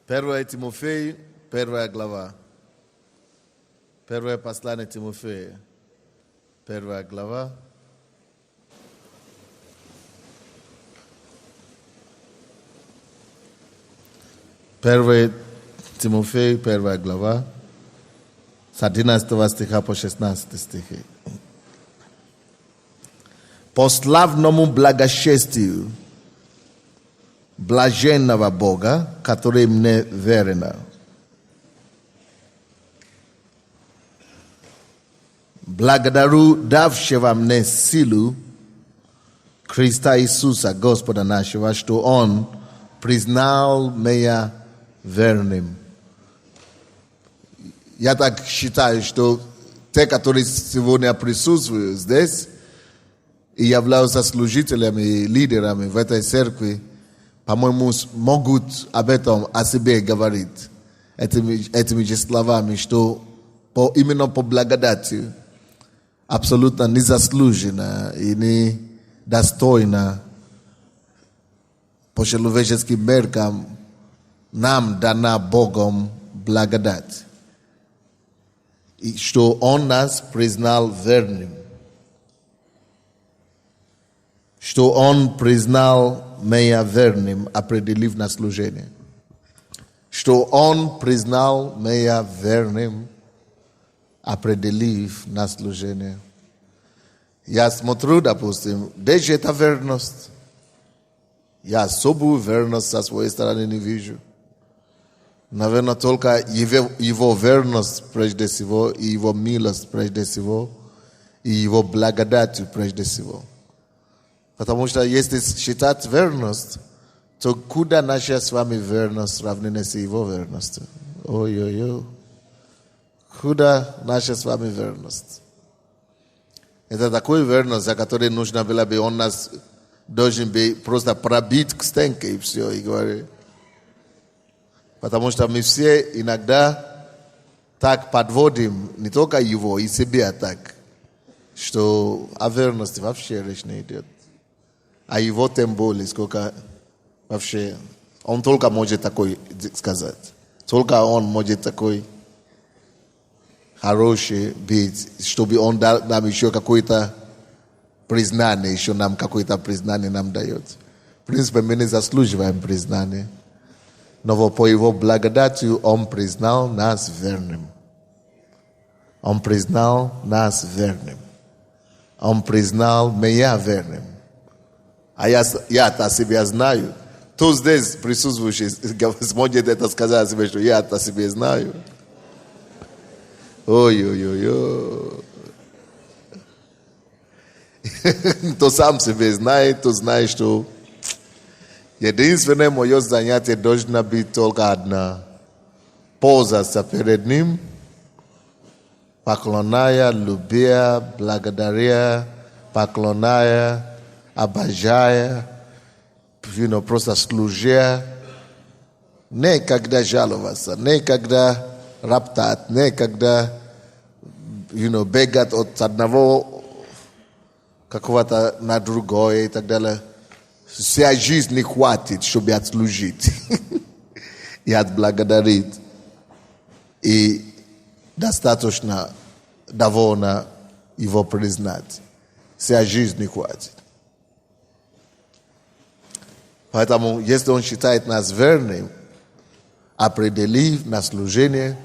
Первое Тимофей, 1 глава. Первое послание Тимофея, 1 глава. Первое Тимофей, 1 глава, с 11 стиха по 16 стихи. По славному благочестию блаженного Бога, который мне верен. Благодарю давшего мне силу Христа Иисуса, Господа нашего, что Он признал меня верным. Я так считаю, что те, которые сегодня присутствуют здесь и являются служителями и лидерами в этой церкви, по-моему, могут об этом о себе говорить этими же словами, что именно по благодати абсолютно незаслуженно и недостойно по человеческим меркам нам дана Богом благодать. И что Он нас признал верным. Что Он признал меня верным, определив на служение. Что Он признал меня верным, определив на служение. Я смотрю, допустим, где же эта верность? Я особую верность со своей стороны не вижу. Наверное, только Его верность прежде всего, и Его милость прежде всего, и Его благодать прежде всего. Потому что если считать верность, то куда наша с вами верность равнена с Его верностью? Ой-ой-ой. Куда наша с вами верность? Это такой верность, за который нужно было бы, Он нас должен бы просто пробить к стенке и все, и говорить. Потому что мы все иногда так подводим не только Его, и себя так, что о верности вообще речь не идет. А Его тем более, сколько вообще, Он только может такой сказать. Только Он может такой хороший быть, чтобы Он дал нам еще какое-то признание, еще нам какое-то признание нам дает. В принципе, мы не заслуживаем признания. Но по Его благодати Он признал нас верным. Он признал нас верным. Он признал меня верным. А я-то себя знаю. Кто здесь присутствующий сможет это сказать себе, что я-то себя знаю? Ой-ой-ой-ой. Кто сам себя знает, то знает, что единственное мое занятие должно быть только одно. Позаться перед Ним, поклоняя, любя, благодаря, поклоняя, обожая, просто служа, никогда жаловаться, никогда роптать, никогда бегать от одного какого-то на другое и так далее. Вся жизнь не хватит, чтобы отслужить и отблагодарить. И достаточно довольно Его признать. Вся жизнь не хватит. Поэтому, если Он считает нас верным, определив на служение,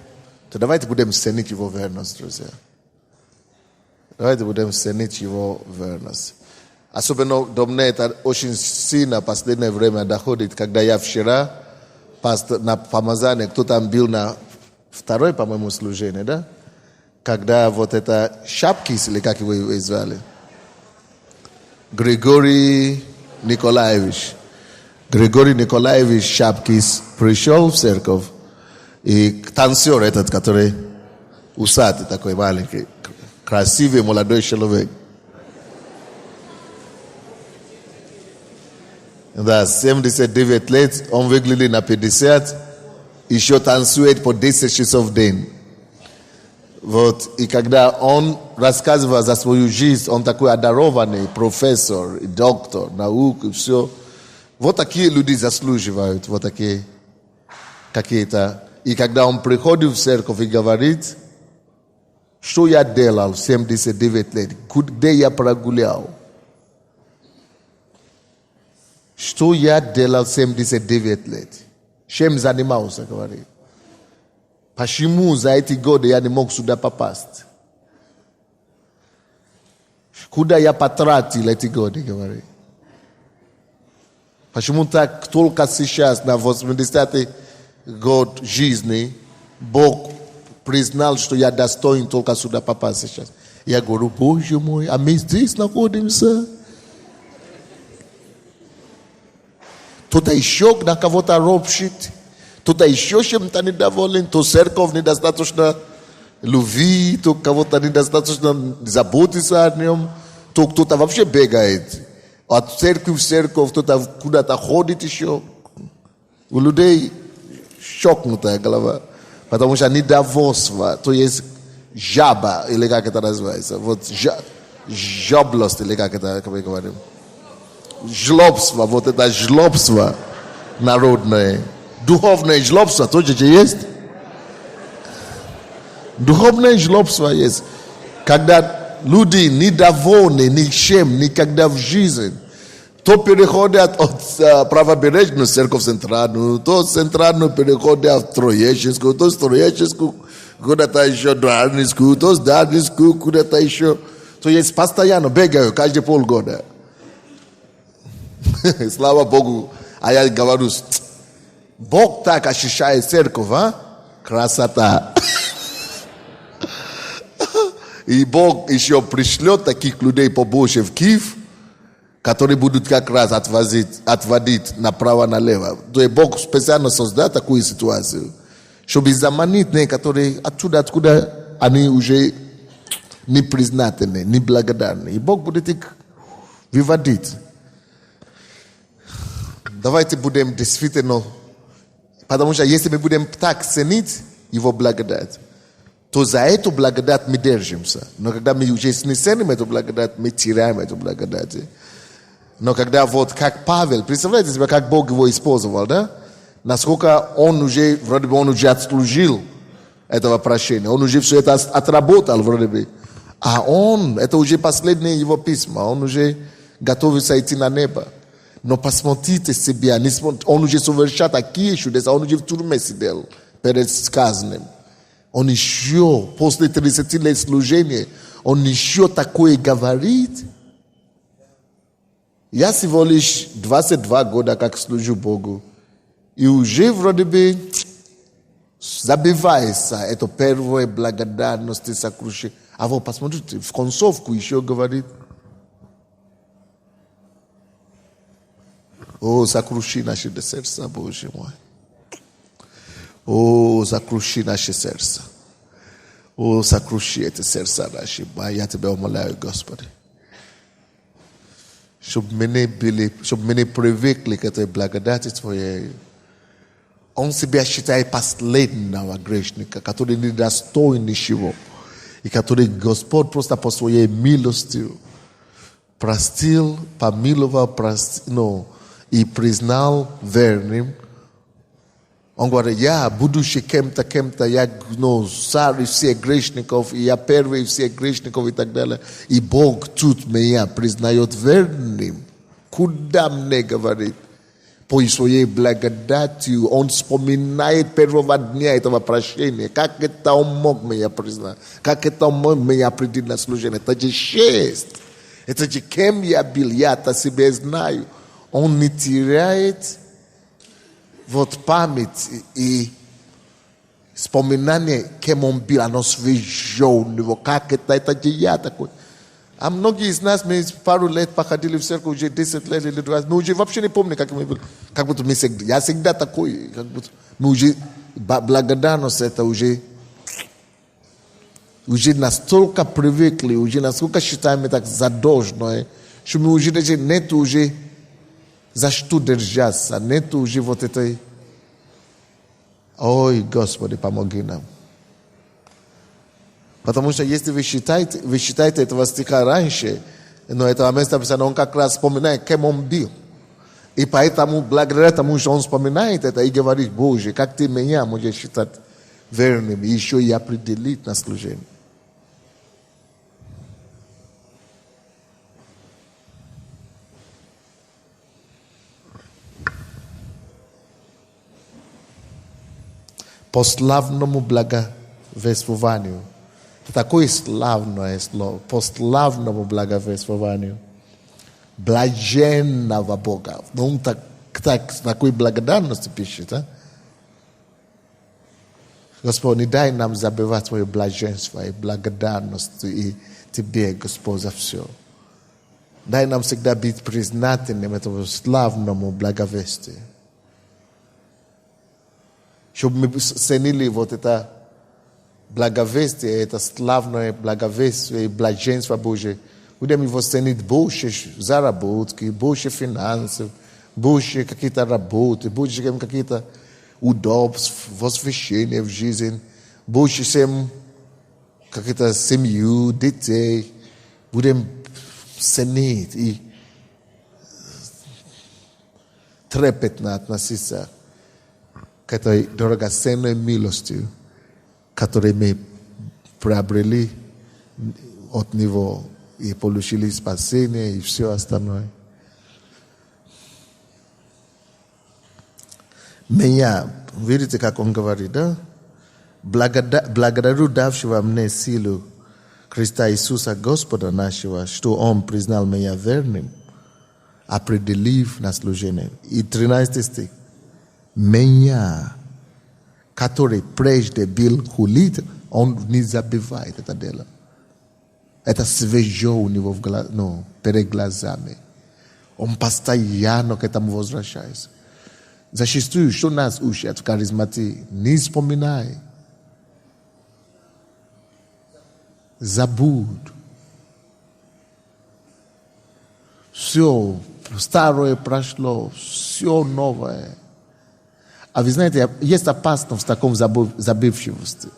то давайте будем ценить Его верность, друзья. Давайте будем ценить Его верность. Особенно до меня это очень сильно в последнее время доходит, когда я вчера на помазании, кто там был на второй, по-моему, служение, да? Когда вот это Шапкис, или как его звали? Григорий Николаевич Шапкис пришел в церковь, и танцор этот, который усатый такой маленький, красивый молодой человек. Да, 79 лет, он выглядит на 50, еще танцует по 10 часов в день. Вот, и когда он рассказывал за свою жизнь, он такой одарованный профессор, доктор наук и все. Вот такие люди заслуживают, вот такие какие-то. И когда он приходит в церковь и говорит, что я делал 79 лет, где я прогулял? Что я делал 79 лет? Чем занимался, говорит. Почему за эти годы я не мог сюда попасть? Куда я потратил эти годы, говорит. Почему так только сейчас, на 80-й год жизни, Бог признал, что я достоин только сюда попасть сейчас. Я говорю, Боже мой, а мы здесь находимся. Кто-то еще на кого-то ропщит, кто-то еще чем-то недоволен, то церковь недостаточно любви, то кого-то недостаточно заботится о нем, то кто-то вообще бегает. От церкви в церковь, кто-то куда-то ходит еще. У людей щелкнутая голова, потому что недовольство, то есть жаба, или как это называется, вот жаблость, или как это, как мы говорим. Жлобство, вот это жлобство народное. Духовное жлобство тоже есть. Духовное жлобство есть. Когда люди недовольны ничем, никогда в жизни, то переходят от правобережную церковь центральную, то центральную переходят в Троещинскую, то с Троещинскую куда-то еще Дарницкую, то с Дарницкую куда-то еще. То есть постоянно бегаю, каждые полгода. Слава Богу. А я говорю, Бог так ощущает церковь, а? Красота. И Бог еще пришлет таких людей побольше в Киев, которые будут как раз отводить направо-налево. То есть Бог специально создал такую ситуацию, чтобы заманить некоторые оттуда, откуда они уже не признательны, не благодарны. И Бог будет их выводить. Давайте будем действительно, потому что если мы будем так ценить Его благодать, то за эту благодать мы держимся. Но когда мы уже не ценим эту благодать, мы теряем эту благодать. Но когда вот как Павел, представляете себе, как Бог его использовал, да? Насколько он уже, вроде бы он уже отслужил этого прощения, он уже все это отработал вроде бы. А он, это уже последние его письма, он уже готовится идти на небо. Но посмотрите себя, он уже совершал такие чудеса, он уже в тюрьме сидел перед сказанным. Он еще, после 30 лет служения, он еще такое говорит. Я всего лишь 22 года как служу Богу. И уже вроде бы забивается эту первую благодарность и сокрушение. А вот посмотрите, в концовку еще говорит, о, сокруши наши сердца, Боже мой. О, сокруши наши сердца. О, сокруши эти сердца наши. Я Тебя умоляю, Господи. Чтобы мы не привыкли к этой благодати Твоей. Он себя считает последнего грешника, который недостоин ничего. И который Господь просто по Своей милости простил, помиловал, и признал верным. Он говорит, я, будучи кем-то, я царь всех грешников, и я первый всех грешников и так далее. И Бог тут меня признает верным. Куда мне говорит? По Своей благодатью он вспоминает первого дня этого прощения. Как это он мог меня признать? Как это он мог меня определить на служение? Это же честь. Это же кем я был, я-то себя знаю. Он не теряет вот память и вспоминание, кем он был, оно свежо у него, как это же я такой. А многие из нас, мы пару лет походили в церковь, уже 10 лет или 20, мы уже вообще не помним, как мы были. Как будто мы всегда, я всегда такой, как будто мы уже, благодарность это уже настолько привыкли, уже настолько считаем это задолженное, что мы уже даже нет уже за что держаться, нет уже вот этой. Ой, Господи, помоги нам. Потому что если вы считаете этого стиха раньше, но этого места писано, он как раз вспоминает, кем он был. И поэтому, благодаря тому, что он вспоминает это и говорит: Боже, как ты меня можешь считать верным, и еще и определить на служение. По славному благовествованию. Такое славное слово. По славному благовествованию. Блаженного Бога. Он такой благодарности пишет. А? Господь, не дай нам забывать Твое блаженство и благодарность и Тебе, Господь, за все. Дай нам всегда быть признательным этому славному благовестию. Чтобы мы ценили вот это благовестие, это славное благовестие и блаженство Божие. Будем его ценить больше заработки, больше финансов, больше какие-то работы, больше какие-то удобств, восхищения в жизни, больше какие-то семью, детей. Будем ценить и трепетно относиться к этой драгоценной милостью, которую мы приобрели от Него и получили спасение и все остальное. Меня, видите, как он говорит, да? Благодарю давшего мне силу Христа Иисуса Господа нашего, что Он признал меня верным, определив на служение. И 13 стих. Меня, который прежде был хулит, он не забывает это дело. Это свежо у него перед глазами. Он постоянно к этому возвращается. Зачастую, что нас учат в харизматии, не вспоминай. Забудь. Все старое прошло, все новое. А вы знаете, есть опасность в таком забывчивости.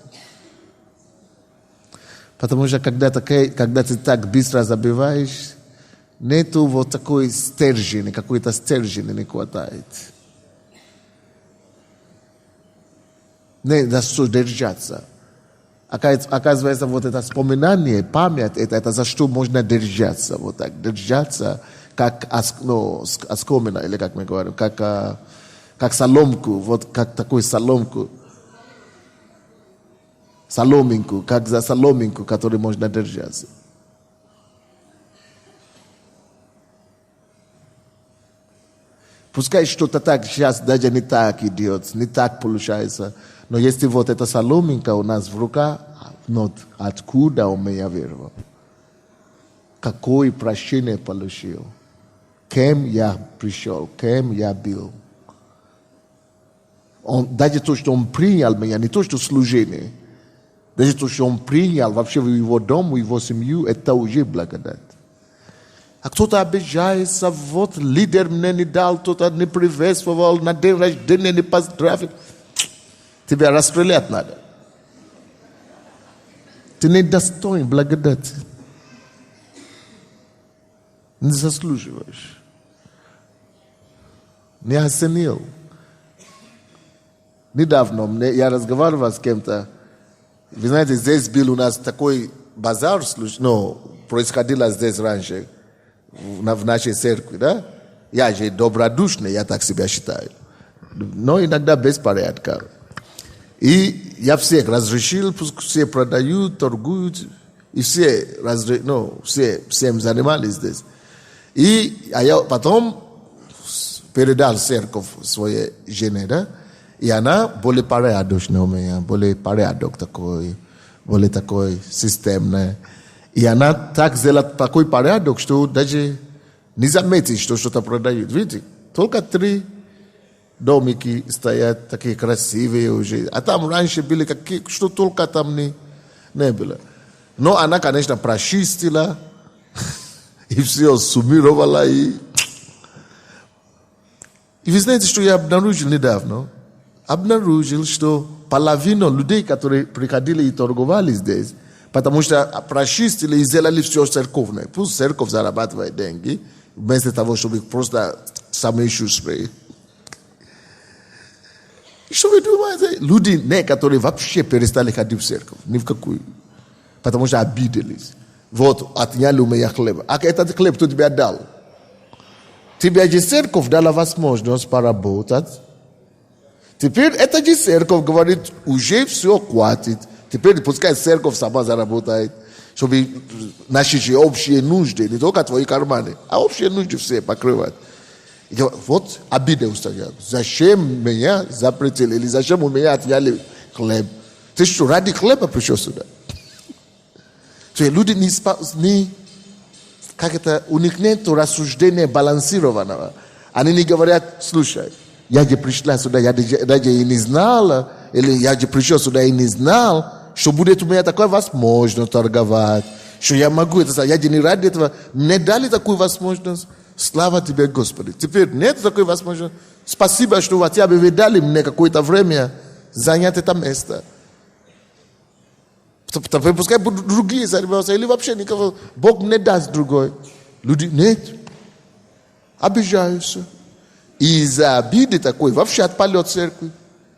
Потому что когда ты так быстро забываешь, нету вот такой стержень, какой-то стержень не хватает. Не за что держаться. Оказывается, вот это вспоминание, память, это за что можно держаться. Вот так, держаться, как оскомина, или как мы говорим, как соломку, вот как такую соломинку, как за соломинку, которой можно держаться. Пускай что-то так сейчас даже не так идет, не так получается, но если вот эта соломинка у нас в руках, откуда у меня веровал? Какое прощение получил? Кем я пришел? Кем я был? Даже то, что он принял меня, не то, что служение, даже то, что он принял вообще в его дом, в его семью, это уже благодать. А кто-то обижается, вот лидер мне не дал, кто-то не приветствовал, на день рождения не поздравил. Тебя расстрелять надо. Ты не достоин благодати. Не заслуживаешь. Не оценил. Недавно я разговаривал с кем-то. Вы знаете, здесь был у нас такой базар, происходило здесь раньше, в нашей церкви, да? Я же добродушный, я так себя считаю. Но иногда без порядка. И я всех разрешил, пусть все продают, торгуют, и все всем занимались здесь. А я потом передал церковь своей жене, да? И она более порядочная у меня, более порядок такой, более такой системный. И она так сделала такой порядок, что даже не заметишь, что что-то продают. Видите, только 3 домики стоят, такие красивые уже. А там раньше были какие, что только там не было. Но она, конечно, прочистила, и все суммировала. И вы знаете, что я обнаружил недавно? Обнаружил, что половина людей, которые приходили и торговали здесь, потому что прочистили и сделали все церковное. Пусть церковь зарабатывает деньги, вместо того, чтобы просто самые шустрые. И что вы думаете? Люди, которые вообще перестали ходить в церковь, ни в какую. Потому что обиделись. Вот, отняли у меня хлеб. А этот хлеб кто тебе дал? Тебе же церковь дала возможность поработать. Теперь эта же церковь говорит, уже все хватит. Теперь пускай церковь сама заработает, чтобы наши же общие нужды, не только твои карманы, а общие нужды все покрывать. И вот обида устроят. Зачем меня запретили? Или зачем у меня отняли хлеб? Ты что, ради хлеба пришел сюда? Люди у них нет рассуждения балансированного. Они не говорят, слушай, я же пришла сюда, я даже и не знала, или я же пришел сюда и не знал, что будет у меня такая возможность торговать, что я могу это, я же не ради этого, мне дали такую возможность, слава тебе, Господи. Теперь нет такой возможности, спасибо, что хотя бы вы дали мне какое-то время занять это место. Пускай будут другие заниматься, или вообще никого. Бог не даст другой. Люди нет. Обижаются. И из-за обиды такой вообще отпали от церкви.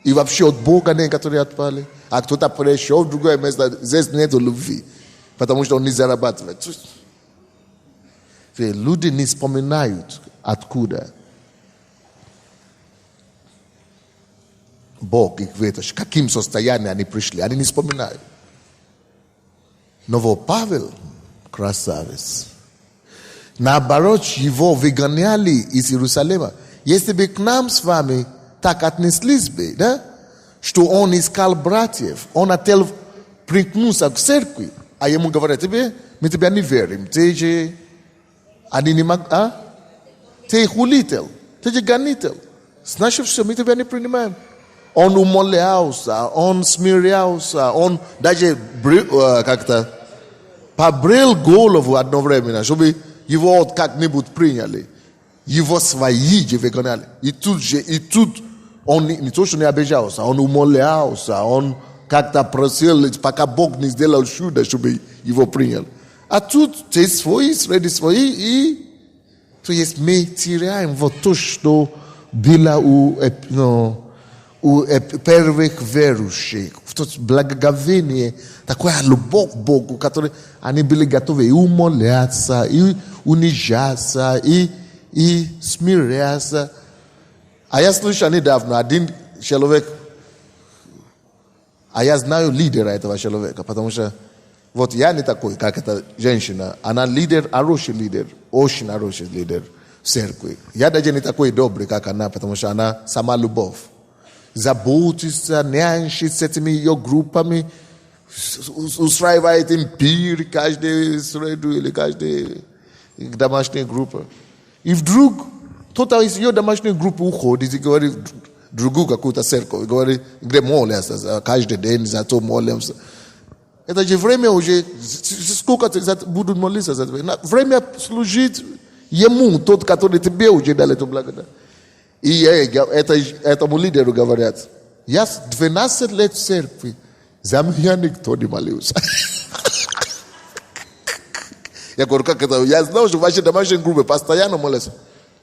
И вообще от Бога некоторые отпали. А кто-то пришел в другое место, здесь нет любви. Потому что он не зарабатывает. Люди не вспоминают, откуда Бог их вытащил, каким состоянием они пришли. Они не вспоминают. Но вот Павел, красавец. Наоборот, его выгоняли из Иерусалима. Если бы к нам с вами так отнеслись бы, да, что он искал братьев, он хотел примкнуться к церкви, а ему говорят, мы тебя не верим, ты же, ты хулитель, ты же гонитель, значит все, мы тебя не принимаем. Он умолялся, он смирялся, он даже как-то побрил голову одновременно, чтобы его как-нибудь приняли. Его свои же выгоняли. И тут он не то, что не обижался, он умолялся, он как-то просил, пока Бог не сделал чудо, чтобы его приняли. А тут те свои, среди своих, и то есть мы теряем вот то, что было у первых верующих. То благоговение, такое любовь к Богу, который они были готовы и умоляться, и унижаться, и смиряться. А я слышал недавно один человек, а я знаю лидера этого человека, потому что вот я не такой, как эта женщина. Она лидер, хороший лидер, очень хороший лидер в церкви. Я даже не такой добрый, как она, потому что она сама любовь. Заботится, нянчится с этими ее группами, устраивает им пир каждую среду или каждую домашнюю группу. И вдруг кто-то из ее домашней группы уходит и говорит другую какую-то церковь, и говорит, где молятся, каждый день за то молимся. Это же время уже, сколько будут молиться за это? Время служить ему, тот, который тебе уже дал эту благодать. И этому лидеру говорят, я 12 лет в церкви, за меня никто не молился. Я говорю, как это? Я знал, что в вашей домашней группе постоянно молятся.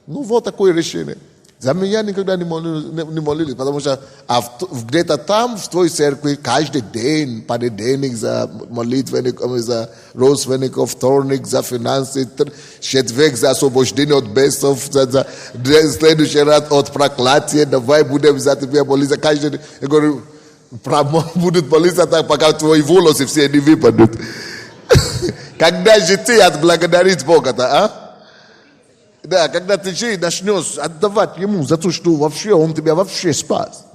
Ну, вот такое решение. За меня никогда не молились, потому что где-то там, в твоей церкви, каждый день, понедельник за молитвенник, за родственников, вторник за финансы, четверг за освобождение от бесов, за следующий раз от проклятия, давай будем за тебя молиться каждый день. Я говорю, будут молиться так, пока твои волосы все не выпадут. Когда же ты отблагодарить Бога-то, а? Да, когда ты же начнешь отдавать ему за то, что вообще он тебя вообще спас.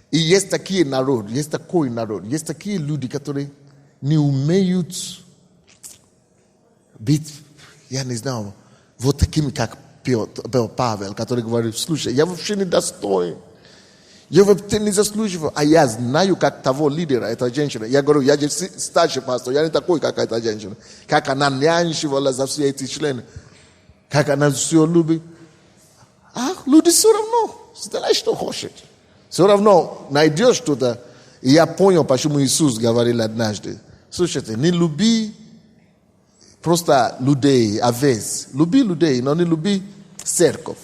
И есть такие народы, есть такой народ, есть такие люди, которые не умеют быть, я не знаю, вот такими, как Павел, который говорит, слушай, я вообще не достоин. Я вообще не заслуживаю. А я знаю, как того лидера, эта женщина. Я говорю, я же старший пастор, я не такой, как эта женщина. Как она нянчивала за все эти члены. Как она все любит. А люди все равно, сделай, что хочет. Все равно найдешь что-то. И я понял, почему Иисус говорил однажды. Слушайте, не люби просто людей, овец. Люби людей, но не люби церковь.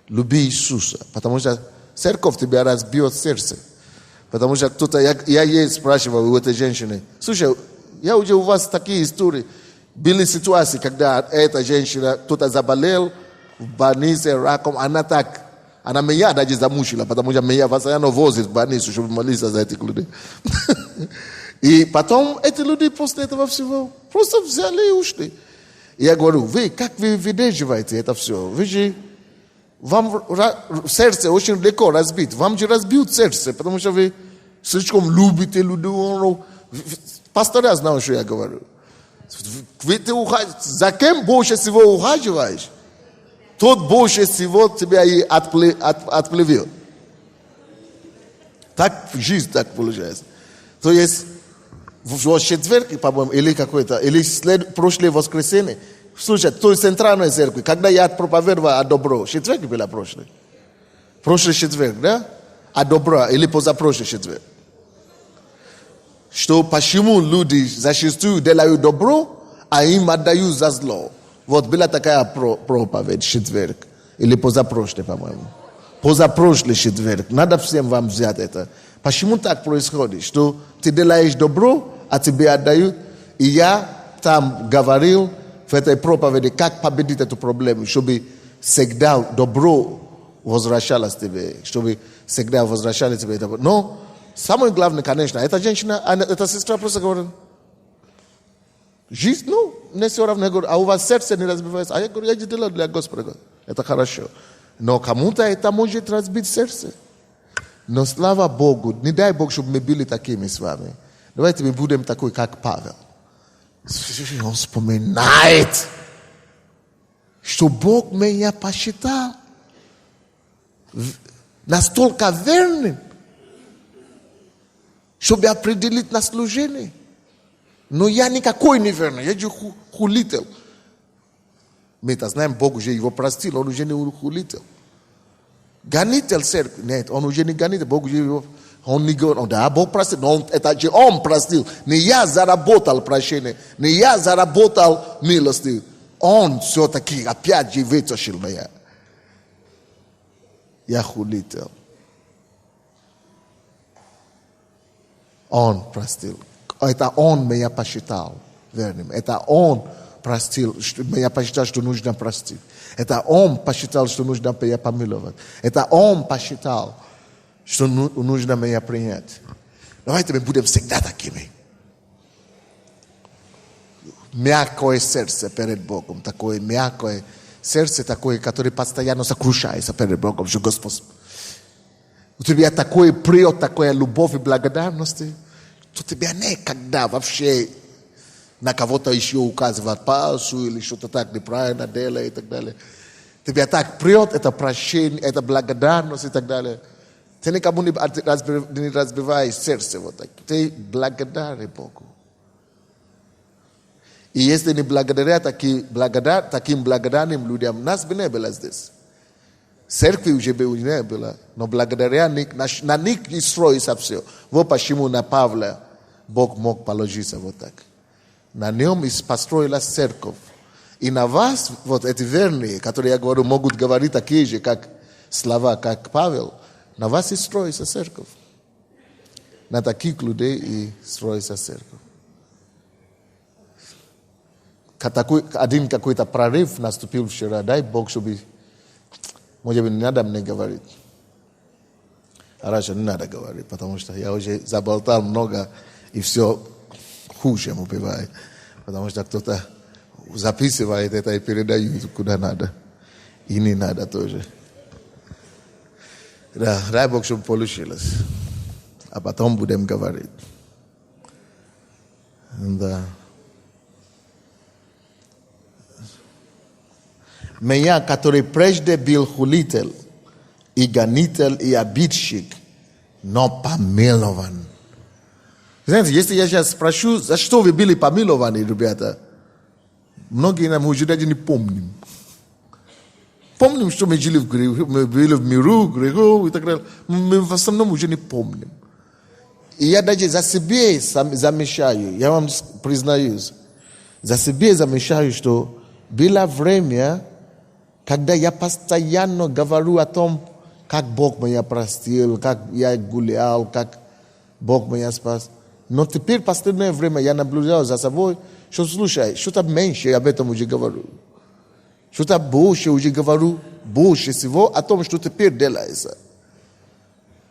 люби Иисуса, потому что церковь тебя разбьет сердце. Потому что кто-то, я ей спрашивал у этой женщины, слушай, я уже у вас такие истории, были ситуации, когда эта женщина, кто-то заболел в больнице раком, она меня даже замучила, потому что меня постоянно возит в больницу, чтобы молиться за этих людей. И потом эти люди после этого всего просто взяли и ушли. И я говорю, как вы выдерживаете это все? Вы же, вам сердце очень легко разбить. Вам же разбьют сердце, потому что вы слишком любите людей. Пастора знают, что я говорю. За кем больше всего ухаживаешь, тот больше всего тебя и отплывет. Так жизнь так получается. То есть в четверг, по-моему, или какой-то, или прошлое воскресенье, слушай, то есть центральной церкви, когда я проповедовал о добро, четверг было прошлый? Прошлый четверг, да? О добро, или позапрошлый четверг. Что почему люди зачастую делают добро, а им отдают за зло. Вот была такая проповедь в четверг, или позапрошлый, по-моему. Позапрошлый четверг. Надо всем вам взять это. Почему так происходит? Что ты делаешь добро, а тебе отдают. И я там говорил в этой проповеди, как победить эту проблему, чтобы всегда добро возвращалось тебе, чтобы всегда возвращалось тебе. Но самое главное, конечно, эта женщина, эта сестра просто говорит, жизнь, мне все равно, я говорю, а у вас сердце не разбивается? А я говорю, я делаю для Господа. Это хорошо. Но кому-то это может разбить сердце. Но слава Богу, не дай Бог, чтобы мы были такими с вами. Давайте мы будем такой, как Павел. Он вспоминает, что Бог меня посчитал настолько верным, чтобы определить на служение. Но я никакой не верный, я же хулитель. Мы это знаем, Бог уже его простил, он уже не хулитель. Гонитель церкви, нет, он уже не гонитель, Бог уже его, он не говорит, да, Бог простил, но это же он простил. Не я заработал прощение, не я заработал милости. Он все-таки опять же вытащил меня. Я хулитель. Он простил. Это он меня посчитал верным. Это он простил, меня посчитал, что нужно простить. Это он посчитал, что нужно меня помиловать. Это он посчитал, что нужно меня принять. Давайте мы будем всегда такими. Мягкое сердце перед Богом. Такое мягкое сердце, такое, которое постоянно сокрушается перед Богом. Что Господь, у тебя такое прет, такая любовь и благодарность, что тебя никогда вообще на кого-то еще указывать пальцу или что-то так неправильно делает и так далее. Тебя так прет, это прощение, это благодарность и так далее. Ты никому не разбиваешь сердце вот так. Ты благодарен Богу. И если не благодаря таким благодарным людям, нас бы не было здесь. Церкви уже бы не было, но благодаря на них и строится все. Вот почему на Павла Бог мог положиться вот так. На нем и построилась церковь. И на вас, вот эти верные, которые, я говорю, могут говорить такие же, как слова, как Павел, на вас и строится церковь. На таких людей и строится церковь. Один какой-то прорыв наступил вчера. Дай Бог, чтобы, может быть, не надо мне говорить. А раньше не надо говорить, потому что я уже заболтал много, и все хуже ему бывает. Потому что кто-то записывает это и передает куда надо. И не надо тоже. Да, дай Бог, чтобы получилось. А потом будем говорить. Да. Меня, который прежде был хулитель, и гонитель, и обидчик, но помилован. Знаете, если я сейчас спрошу, за что вы были помилованы, ребята, многие нам уже даже не помним. Помним, что мы жили в греху, мы были в миру, греху и так далее. Мы в основном уже не помним. И я даже за себя замечаю, я вам признаюсь, за себя замечаю, что было время, Когда я постоянно говорю о том, как Бог меня простил, как я гулял, как Бог меня спас. Но теперь в последнее время я наблюдал за собой, что, слушай, что-то меньше об этом уже говорю. Что-то больше уже говорю, больше всего о том, что теперь делается.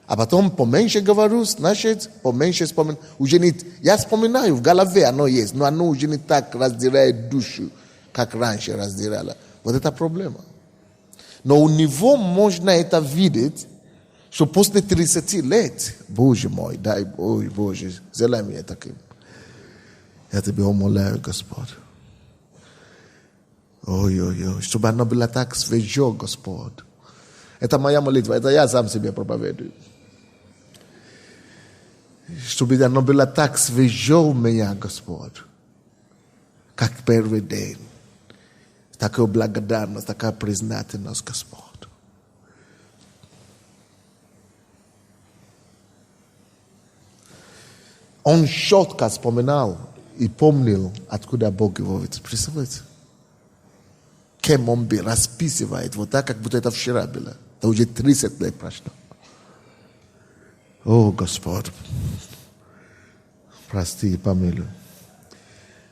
А потом поменьше говорю, значит, поменьше вспоминаю. Уже не, я вспоминаю, в голове оно есть, но оно уже не так раздирает душу, как раньше раздирало. Вот это проблема. Но у него можно это видеть, что после 30 лет, Боже мой, дай, ой, Боже, сделай меня таким. Я тебе умоляю, Господь. Ой, чтобы оно было так свежо, Господь. Это моя молитва, это я сам себе проповедую. Чтобы оно было так свежо у меня, Господь. Как первый день. Такая благодарность, такая признательность, Господь. Он четко вспоминал и помнил, откуда Бог его ведет. Представляете? Кем он был, расписывает, вот так, как будто это вчера было. Это уже 30 лет прошло. О, Господь, прости и помилуй.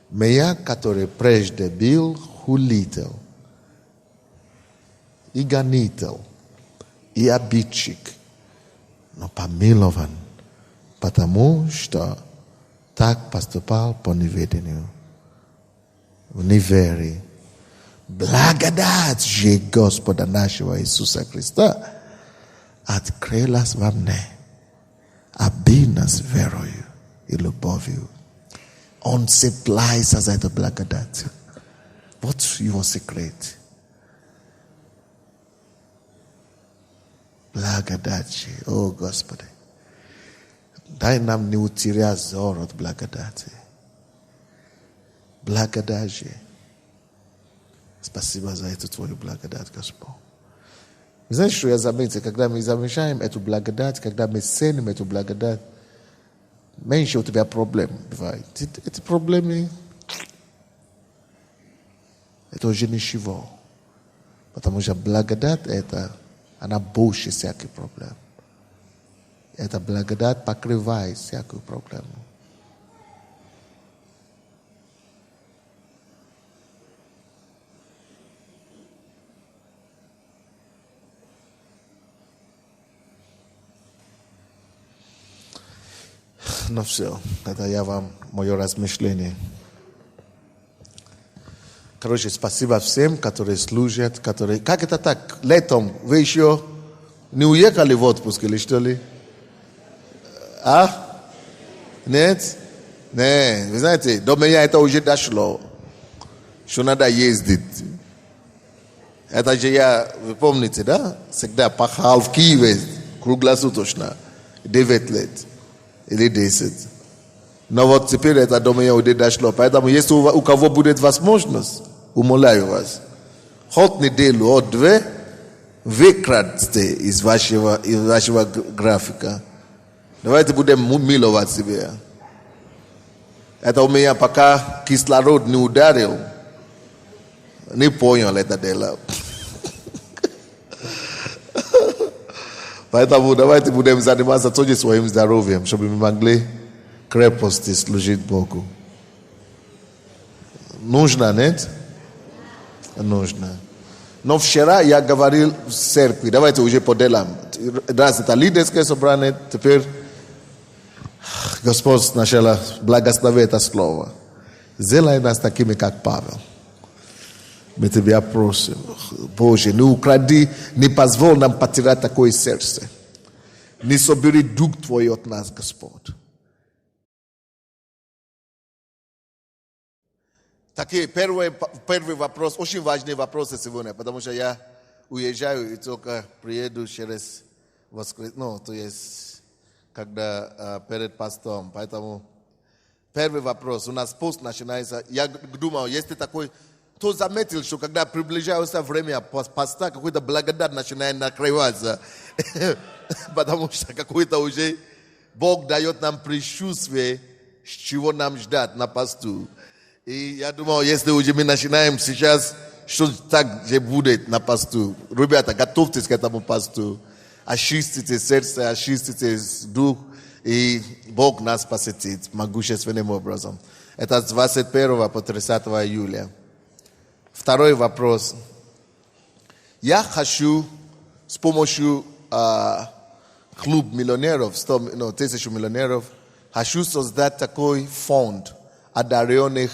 Меня, который прежде был хулитель, и гонитель, и обидчик, но помилован, потому что так поступал по неведению, в неверии. Благодать же Господа нашего Иисуса Христа открылась во мне, обильно с верою и любовью. Он цепляется за эту благодать. Вот его секрет. Благодать же, о Господи. Дай нам не утерять взор от благодати. Благодать же. Спасибо за эту твою благодать, Господь. Знаешь, что я заметил? Когда мы замечаем эту благодать, когда мы ценим эту благодать, меньше у тебя проблем бывает. Эти проблемы, это уже ничего. Потому что благодать это, она больше всяких проблем. Эта благодать покрывает всякую проблему. Ну все, это я вам, мое размышление. Короче, спасибо всем, которые служат, которые... Как это так? Летом вы еще не уехали в отпуск или что ли? А? Нет? Не, вы знаете, до меня это уже дошло, что надо ездить. Это же я, вы помните, да? Всегда пахал в Киеве круглосуточно, 9 лет. Или 10. Но вот теперь это до меня уже дошло. Поэтому если у кого будет возможность, умоляю вас, хоть неделю, от 2, выкрадьте из вашего графика. Давайте будем миловать себе. Это у меня пока кислород не ударил, не понял это дело. Поэтому давайте будем заниматься тоже своим здоровьем, чтобы мы могли крепости служить Богу. Нужно, нет? Нужно. Но вчера я говорил в церкви, давайте уже по делам. Раз это лидерское собрание, теперь Господь сначала благослови это слово. Сделай нас такими, как Павел. Мы тебя просим, Боже, не укради, не позволь нам потерять такое сердце. Не собери дух Твой от нас, Господь. Такие первый вопрос, очень важный вопрос сегодня, потому что я уезжаю и только приеду через воскресенье, ну, то есть, когда перед постом. Поэтому первый вопрос, у нас пост начинается, я думал, если такой... Кто заметил, что когда приближается время поста, какой-то благодать начинает накрываться. Потому что какой-то уже Бог дает нам предчувствие, с чего нам ждать на посту. И я думал, если уже мы начинаем сейчас что так же будет на посту. Ребята, готовьтесь к этому посту. Очистите сердце, очистите дух, и Бог нас посетит могущественным образом. Это с 21 по 30 июля. Второй вопрос. Я хочу с помощью клуб миллионеров, 1000 миллионеров, хочу создать такой фонд одаренных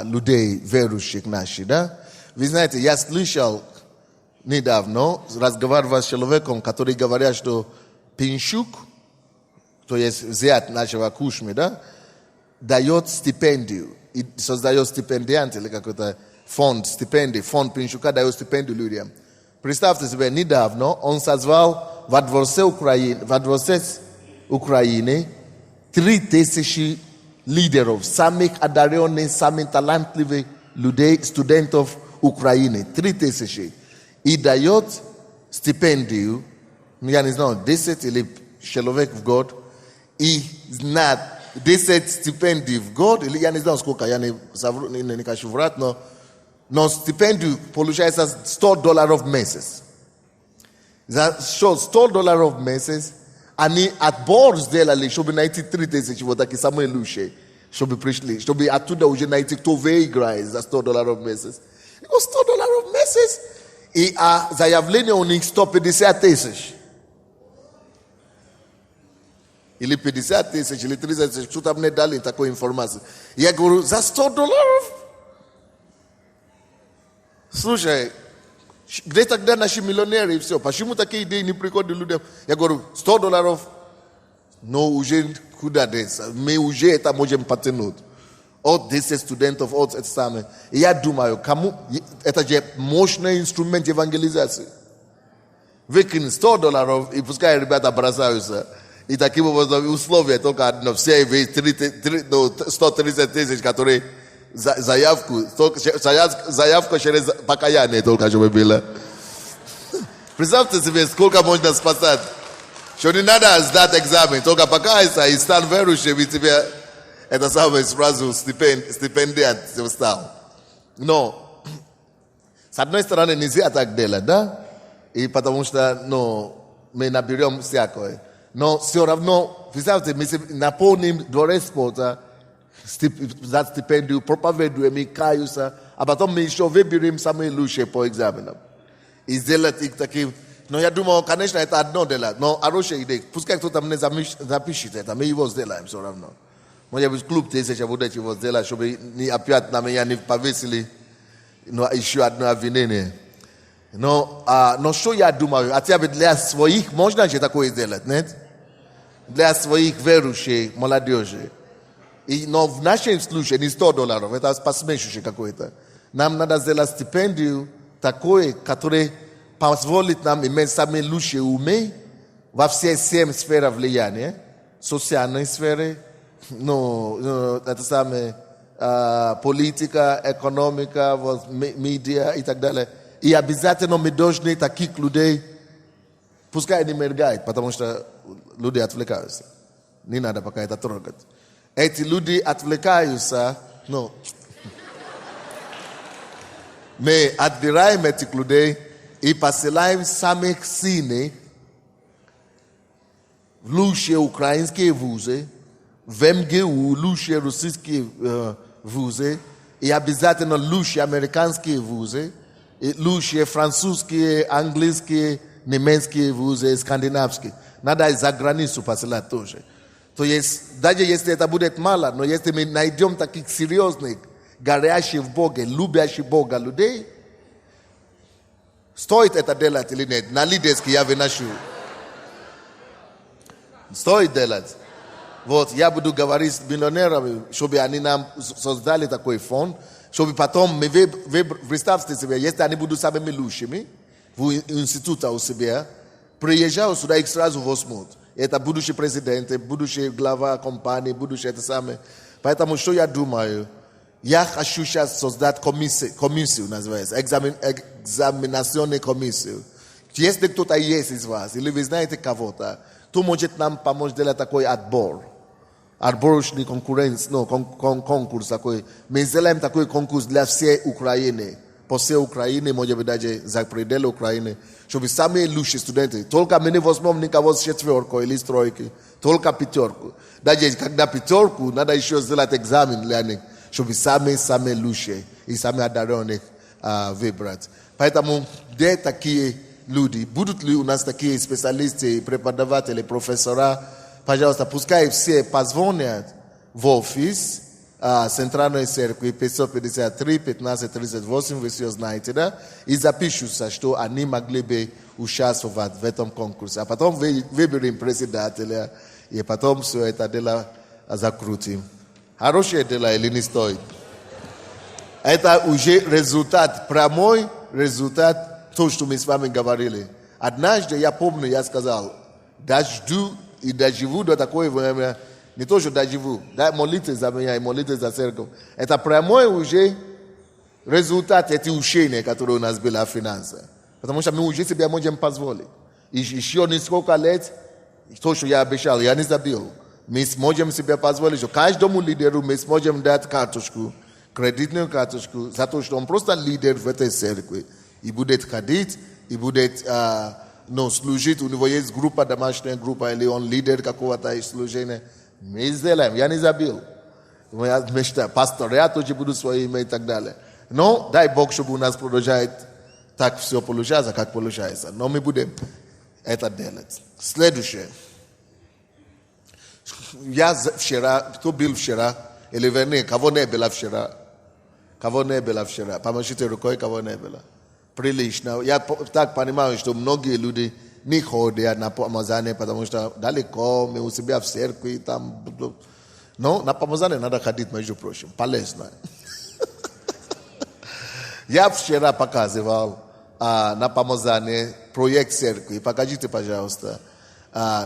людей, верующих наших. Да? Вы знаете, я слышал недавно, разговаривал с человеком, который говорит, что Пинчук, то есть зять нашего Кушми, да, дает стипендию, и создает стипендиант или какой-то фонд, стипендий, фонд Пинчука дает стипендию людям. Представьте себе, недавно он созвал во дворце Украины 3000 лидеров, самых одаренных, самых талантливых людей, студентов Украины. 3000. И дает стипендию, я не знаю, 10 или человек в год, и на 10 стипендий в год, или я не знаю сколько, я не хочу врать, но стипендию получается $100 в месяц. За что $100 в месяц, они отбор сделали, чтобы найти 3000 вот такие самые лучшие, чтобы пришли, чтобы оттуда уже найти, кто выиграет за $100 в месяц. И $100 в месяц, и заявление у них 150 тысяч. Или 50 тысяч, или 30 тысяч, что-то мне дали такую информацию. Я говорю, за $100? Слушай, где тогда наши миллионеры и все? Почему такие идеи не приходят людям? Я говорю, $100, но уже куда деться? Мы уже это можем потянуть. От 10 студентов, от это самое. И я думаю, кому это же мощный инструмент евангелизации. Выкинь $100, и пускай ребята бросаются. И таким образом условия только одно. Все 130 тысяч, которые заявку через покаяние только чтобы было. Представьте себе, сколько можно спасать. Что не надо сдать экзамен, только покайся и стань верующим, и тебе это самое сразу стипендиант стал. Но, с одной стороны, нельзя так делать, да? И потому что, мы наберем всякое. Но все равно, представьте, мы наполним дворец спорта, за стипендию, проповедуем и каются, а потом мы еще выберем самые лучшие по экзаменам. И сделать их таким. Но я думаю, конечно, это одно делать. Но хорошая идея. Пускай кто-то мне запишет это, мы его сделаем все равно. Может быть, клуб 1000 будет его сделать, чтобы не опять на меня не повесили еще одно обвинение. Но что я думаю, хотя бы для своих можно же такое сделать, нет? Для своих верующих, молодежи. Но в нашем случае не $100, это посмешище какое-то. Нам надо сделать стипендию такое, которое позволит нам иметь самые лучшие умы во все 7 сферах влияния. Социальной сфере, это самое, политика, экономика, медиа и так далее. И обязательно мы должны таких людей, пускай не моргают, потому что люди отвлекаются. Не надо пока это трогать. Эти люди отвлекаются, мы отбираем этих людей и посылаем самых сильных в лучшие украинские вузы, в МГУ, лучшие российские вузы, и обязательно лучшие американские вузы, и лучшие французские, английские, немецкие вузы, скандинавские. Надо за границу посылать тоже. То есть, даже если это будет мало, но если мы найдем таких серьезных, горящих в Боге, любящих Бога людей, стоит это делать или нет? На лидерские я выношу. Стоит делать. Вот, я буду говорить с миллионерами, чтобы они нам создали такой фонд, чтобы потом, представьте себе, если они будут самыми лучшими в институте у себя, приезжают сюда, их сразу возьмут. Это будущий президент, будущий глава компании, будущий это самое. Поэтому, что я думаю, я хочу сейчас создать комиссию, называется, экзаменационную комиссию. Если кто-то есть из вас, или вы знаете кого-то, кто может нам помочь делать такой отбор. Отборочный конкурс такой. Мы сделаем такой конкурс для всей Украины. posse Ukraine moja bedaje za predele Ukraine чтобы сами лучшие студенты только мне в основном никого с четверку или с тройки только пятерку даже когда пятерку надо еще сделать экзамен для них чтобы сами лучшие и сами одаренных выбрать поэтому где такие люди будут ли у нас такие специалисты преподаватели профессора пожалуйста пускай все позвонят в офис Центральной церкви 553-1538, вы все знаете, да? И запишутся, что они могли бы участвовать в этом конкурсе. А потом выберем председателя, и потом все это дело закрутим. Хорошее дело или не стоит? Это уже результат, прямой результат, то, что мы с вами говорили. Однажды, я помню, я сказал, дожду и доживу до такое время, не то, что доживу, да, молитесь за меня и молитесь за церковь. Это прямой уже результат этих учений, которые у нас были о финансах. Потому что мы уже себе можем позволить. И еще несколько лет, то, что я обещал, я не забыл. Мы сможем себе позволить, что каждому лидеру мы сможем дать карточку, кредитную карточку, за то, что он просто лидер в этой церкви. И будет ходить, и будет служить. У него есть группа, домашняя группа, или он лидер какого-то служения. Мы сделаем, я не забыл. Пасторы тоже будут свои иметь и так далее. Но дай Бог, чтобы у нас продолжает так все получается, как получается. Но мы будем это делать. Следующее. Я вчера, кто был вчера, или вернее, кого не было вчера? Кого не было вчера? Помашите рукой, кого не было. Прилично. Я так понимаю, что многие люди не ходят на помазание, потому что далеко, мы у себя в церкви, там. Но на помазание надо ходить, между прочим, полезно. Я вчера показывал на помазание проект церкви. Покажите, пожалуйста,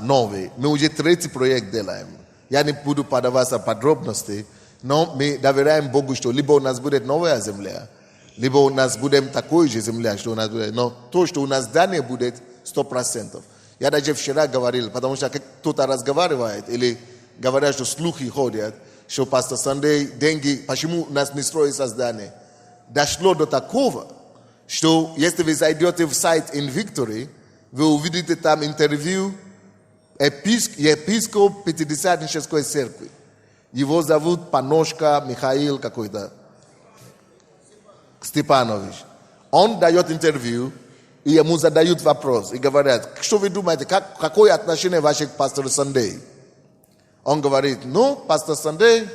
новый. Мы уже третий проект делаем. Я не буду подаваться подробности, но мы доверяем Богу, что либо у нас будет новая земля, либо у нас будет такой же земля, что у нас будет. Но то, что у нас здание будет, 100%. Я даже вчера говорил, потому что кто-то разговаривает, или говорят, что слухи ходят, что пастор Сандей, деньги, почему у нас не строится здание. Дошло до такого, что если вы зайдете в сайт In Victory, вы увидите там интервью епископ Пятидесятнической церкви. Его зовут Паношка Михаил какой-то. Степанович. Он дает интервью, и ему задают вопрос, и говорят, что вы думаете, какое отношение ваше к пастору Сандей? Он говорит, пастор Сандей,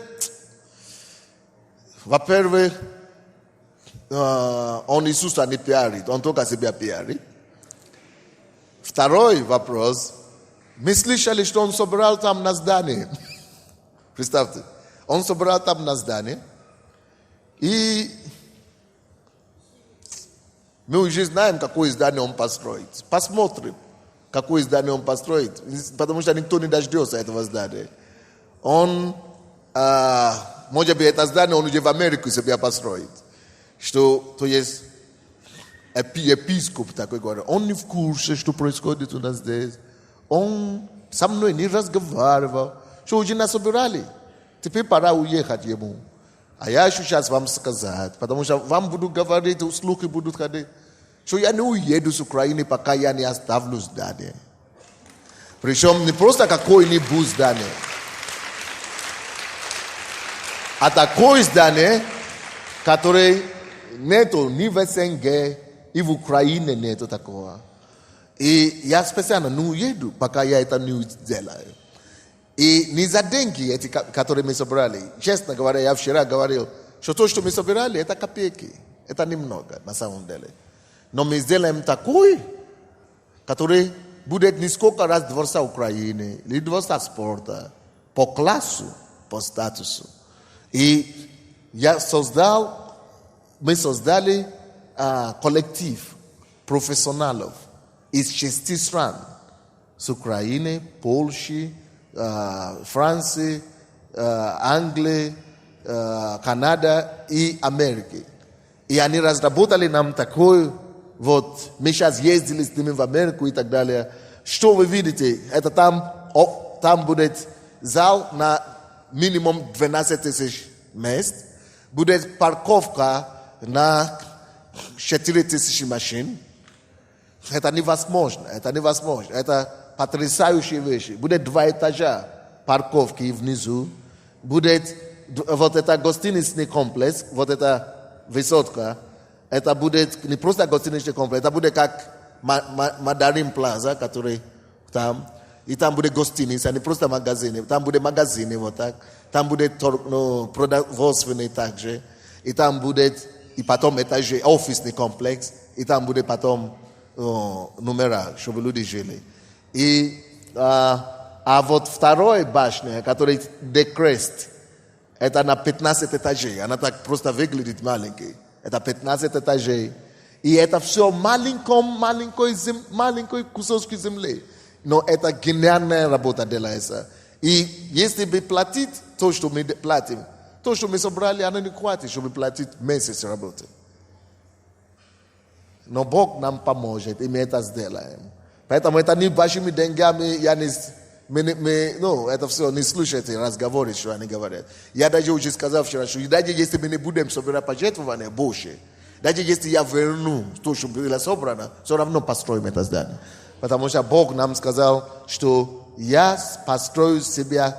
во-первых, он Иисуса не пиарит, он только себя пиарит. Второй вопрос, мы слышали, что он собрал там на здание. Представьте, он собрал там на здание, и мы уже знаем, какое здание он построит. Посмотрим, какое здание он построит, потому что никто не дождется этого здания. Он, может быть, это здание он уже в Америку себя построит. Что, то есть, епископ такой говорит, он не в курсе, что происходит у нас здесь. Он со мной не разговаривал, что уже нас собирали. Теперь пора уехать ему. А я хочу сейчас вам сказать, потому что вам буду говорить, слухи будут ходить, что я не уеду с Украины, пока я не оставлю здание. Причем не просто какое-нибудь здание, а такое здание, которое нету ни в СНГ, и в Украине нету такого. И я специально не уеду, пока я это не сделаю. И не за деньги, эти, которые мы собрали. Честно говоря, я вчера говорил, что то, что мы собирали, это копейки. Это немного, на самом деле. Но мы сделаем такой, который будет не сколько раз дворца Украины, или дворца спорта, по классу, по статусу. И мы создали коллектив профессионалов из 6 стран. С Украины, Польши, Франции, Англии, Канада и Америки. И они разработали нам такой, мы сейчас ездили с ними в Америку и так далее. Что вы видите? Это там будет зал на минимум 12 тысяч мест. Будет парковка на 4 машин. Это невозможно. Это потрясающие вещи. Будет 2 этажа парковки внизу. Будет вот это гостиничный комплекс, вот эта высотка. Это будет не просто гостиничный комплекс, это будет как Мандарин Плаза, который там. И там будет гостиница, не просто магазины. Там будет магазины, вот так. Там будет продовольственный также. И там будет, и потом этажи, офисный комплекс. И там будет потом номера, чтобы люди жили. И вот второй башня, который The Crest, это на 15 этажей. Она так просто выглядит маленькой. Это 15 этажей. И это все маленькой кусочек земли. Но это гениальная работа делается. И если бы платить то, что мы платим, то, что мы собрали, оно не хватит, чтобы платить месяц работы. Но Бог нам поможет, и мы это сделаем. Поэтому это не большими деньгами, это все, не слушайте разговоры, что они говорят. Я даже уже сказал вчера, что даже если мы не будем собирать пожертвования больше, даже если я верну то, что было собрано, все равно построим это здание. Потому что Бог нам сказал, что я построю себе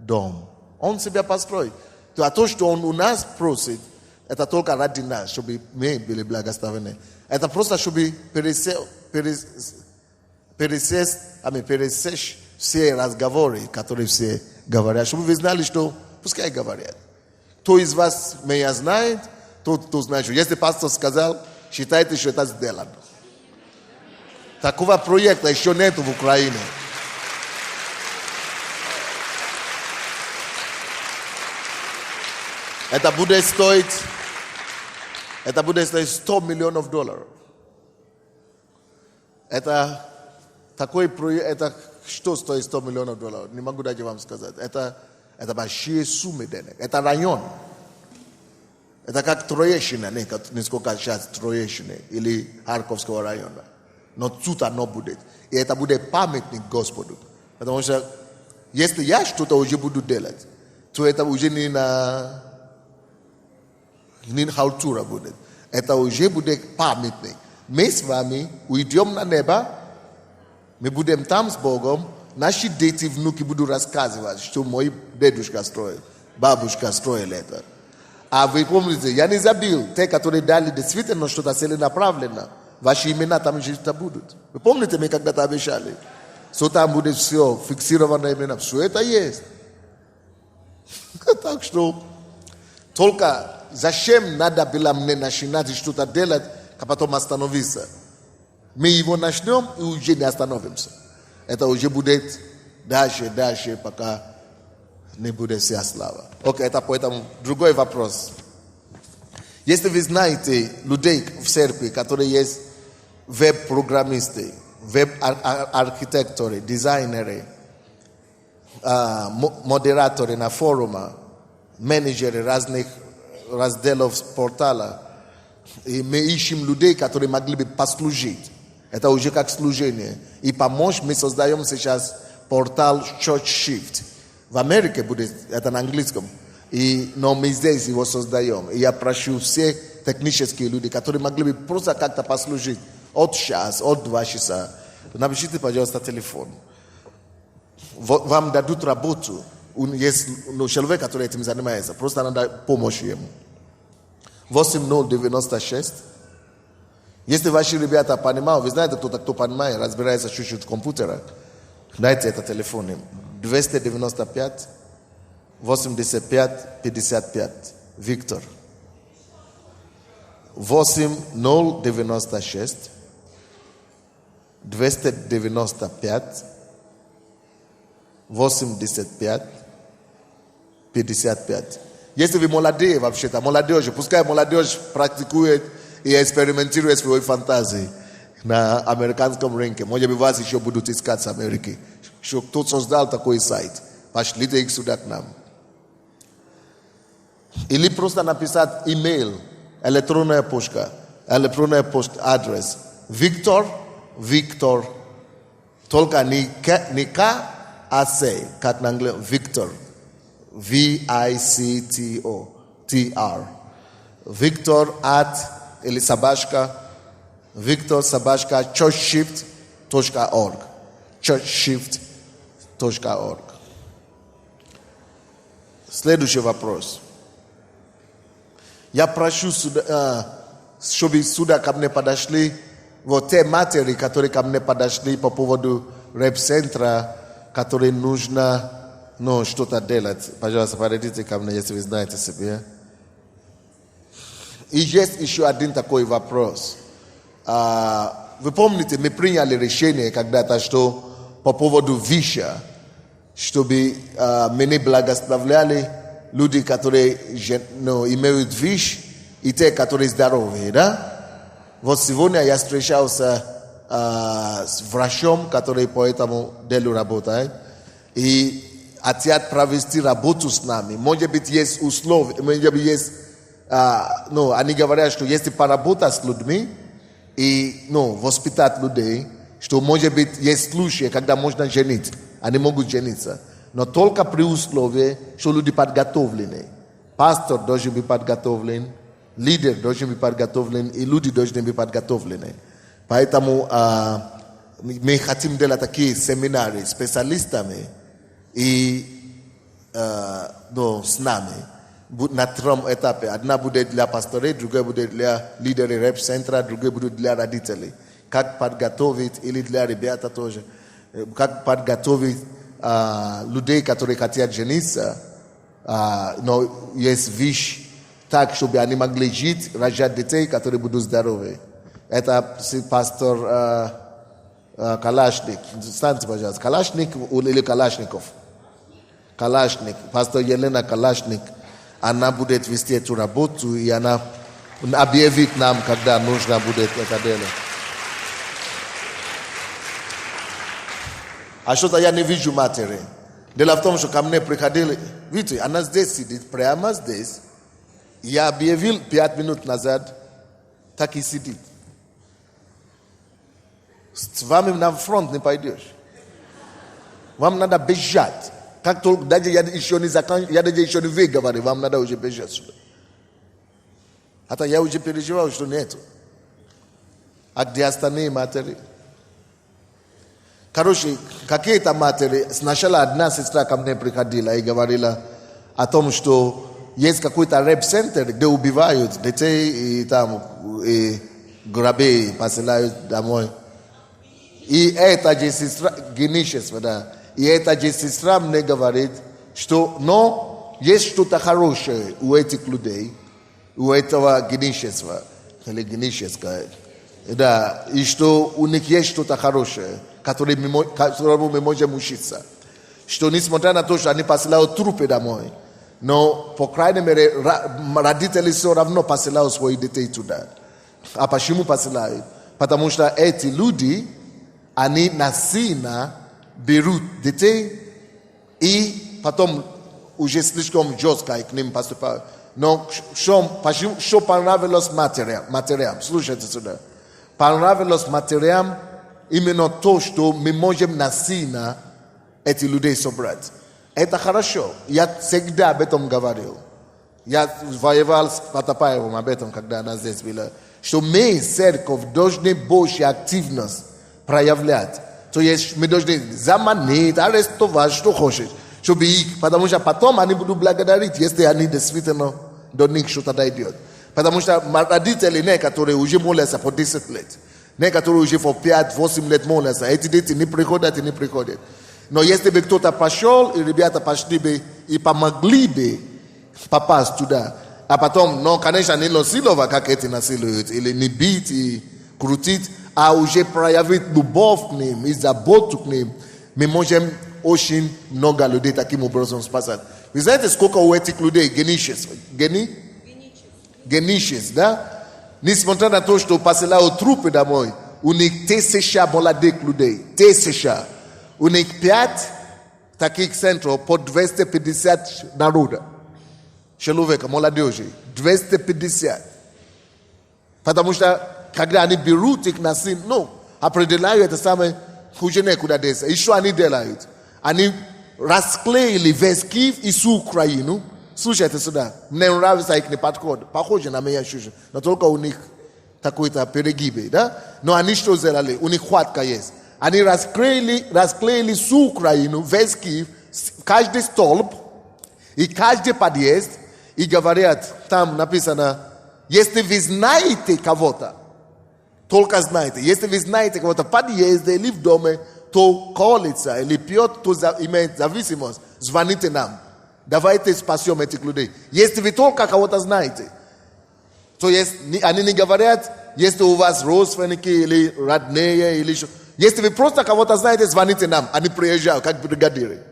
дом. Он себя построит. А то, что Он у нас просит, это только ради нас, чтобы мы были благословены. Это просто, чтобы пересечь все разговоры, которые все говорят. Чтобы вы знали, что пускай говорят. Кто из вас меня знает, тот, кто знает, что если пастор сказал, считайте, что это сделано. Такого проекта еще нет в Украине. Это будет стоить $100 миллионов. Это такой проект, это что стоит $100 миллионов? Не могу даже вам сказать. Это большие суммы денег. Это район. Это как Троещина, не сколько сейчас Троещины или Харьковского района. Но тут оно будет. И это будет памятник Господу. Потому что если я что-то уже буду делать, то это уже не халтура будет. Это уже будет памятник. Мы с вами уйдем на небо, мы будем там с Богом, наши дети, внуки будут рассказывать, что мой дедушка строил, бабушка строила это. А вы помните, я не забыл, те, которые дали действительно что-то целенаправленно, ваши имена там же будут. Вы помните, мы когда-то обещали? Что там будет все, фиксированное имена, все это есть. Так что, только зачем надо было мне начинать что-то делать, а потом остановиться? Мы его начнем и уже не остановимся. Это уже будет дальше, пока не будет вся слава. Окей, это поэтому другой вопрос. Если вы знаете людей в церкви, которые есть веб-программисты, веб-архитекторы, дизайнеры, модераторы на форумах, менеджеры разных разделов портала, и мы ищем людей, которые могли бы послужить. Это уже как служение. И помочь, мы создаем сейчас портал Church Shift. В Америке будет, это на английском. Но мы здесь его создаем. И я прошу все технические люди, которые могли бы просто как-то послужить. От час, от 2 часа. Напишите, пожалуйста, телефон. Вам дадут работу. Есть человек, который этим занимается. Просто надо помочь ему. 8096. Если ваши ребята понимают, вы знаете, кто понимает, разбирается чуть-чуть в компьютерах, дайте это телефон им. 295 85 55. Виктор. 8096 295 85 55. Если вы молодые вообще-то, молодежь, пускай молодежь практикует и экспериментирует свои фантазии на американском рынке. Может быть, вас еще будут искать с Америки. Что кто создал такой сайт? Пошлите их сюда к нам. Или просто написать имейл, электронная почта адрес. Виктор, только не К, а С, как на английском, Виктор. VICTOR. Victor ili Sabashka, Victor Sabashka, churchshift.org. Churchshift.org. Следующий вопрос. Я прошу чтобы сюда ко мне подошли вот те матери, которые ко мне подошли по поводу рэп-центра, которые нужно что-то делать. Пожалуйста, подойдите ко мне, если вы знаете себе. И есть еще один такой вопрос. Вы помните, мы приняли решение когда-то, что по поводу ВИШа, чтобы мы не благословляли люди, которые имеют ВИШ, и те, которые здоровые, да? Вот сегодня я встречался с врачом, который по этому делу работает, и хотят провести работу с нами. Может быть, есть условия, может быть, есть, они говорят, что если поработать с людьми и воспитать людей, что, может быть, есть случаи, когда можно женить, они могут жениться, но только при условии, что люди подготовлены. Пастор должен быть подготовлен, лидер должен быть подготовлен, и люди должны быть подготовлены. Поэтому мы хотим делать такие семинары с специалистами и с нами на трем этапе. Одна будет для пасторей, другая будет для лидеров рэп-центра, другая будет для родителей. Как подготовить, или для ребят тоже, как подготовить людей, которые хотят жениться, но есть ВИШ, так, чтобы они могли жить, рожать детей, которые будут здоровы. Это пастор Калашник. Встаньте, пожалуйста. Калашник или Калашников? Калашник. Пастор Елена Калашник. Она будет вести эту работу, и она объявит нам, когда нужно будет это делать. А что-то я не вижу матери. Дело в том, что ко мне приходили, видите, она здесь сидит, прямо здесь. Я объявил 5 минут назад, так и сидит. С вами на фронт не пойдешь. Вам надо бежать. Как только даже я еще не выговорил, вам надо уже бежать сюда. Хотя я уже переживал, что нету. А где остальные матери? Короче, какие-то матери, сначала одна сестра ко мне приходила и говорила о том, что есть какой-то рэп-центр, где убивают детей и там и грабей посылают домой. И эта же сестра, генишество, да, и эта же сестра мне говорит, что, но есть что-то хорошее у этих людей, у этого генишества, или генишеское, да, и что у них есть что-то хорошее, которому мы можем учиться. Что несмотря на то, что они посылают трупы домой, но, по крайней мере, родители все равно посылают своих детей туда. А почему посылают? Потому что эти люди, они насильно берут детей и потом уже слишком жестко к ним поступают. Но что понравилось матерям? Слушайте сюда. Понравилось матерям именно то, что мы можем насильно эти людей собрать. Это хорошо. Я всегда об этом говорил. Я воевал с Потапаевым об этом, когда она здесь была. Что мы, церковь, должны большую активность проявлять. То есть мы должны заманить, арестовать, что хочешь. Чтобы их, потому что потом они будут благодарить, если они действительно до них что-то дойдет. Потому что родители, которые уже молятся по 10 лет, которые уже по 5-8 лет молятся, эти дети не приходят и не приходят. Но если бы кто-то пошел, и ребята пошли бы и помогли бы попасть туда, а потом, конечно, не насиловать, как эти насилуют, или не бить и крутить, а уже проявить любовь к ним и заботу к ним, мы можем очень много людей таким образом спасать. Вы знаете, сколько у этих людей генишес, да? Несмотря на то, что посылают трупы домой, у них 1000 молодых людей, 1000. У них 5 таких центров по 250 народа. Человека, молодежи. 250. Потому что, когда они берут их на сын, определяют это самое, хуже некуда деться. Еще они делают. Они расклеили весь Киев и всю Украину. Слушайте сюда. Мне нравится их подход. Похоже на меня чужие. Но только у них такой-то перегибы, да? Но они что сделали? У них хватка есть. Они расклеили всю Украину, весь Киев, каждый столб и каждый подъезд, и говорят, там написано, если вы знаете кого-то, только знаете, если вы знаете кого-то в подъезде или в доме, то колется или пьет, то имеет зависимость, звоните нам. Давайте спасем этих людей. Если вы только кого-то знаете, то есть, они не говорят, если у вас родственники или родные, или что. Если вы просто кого-то знаете, звоните нам. Они приезжают, как бригадиры.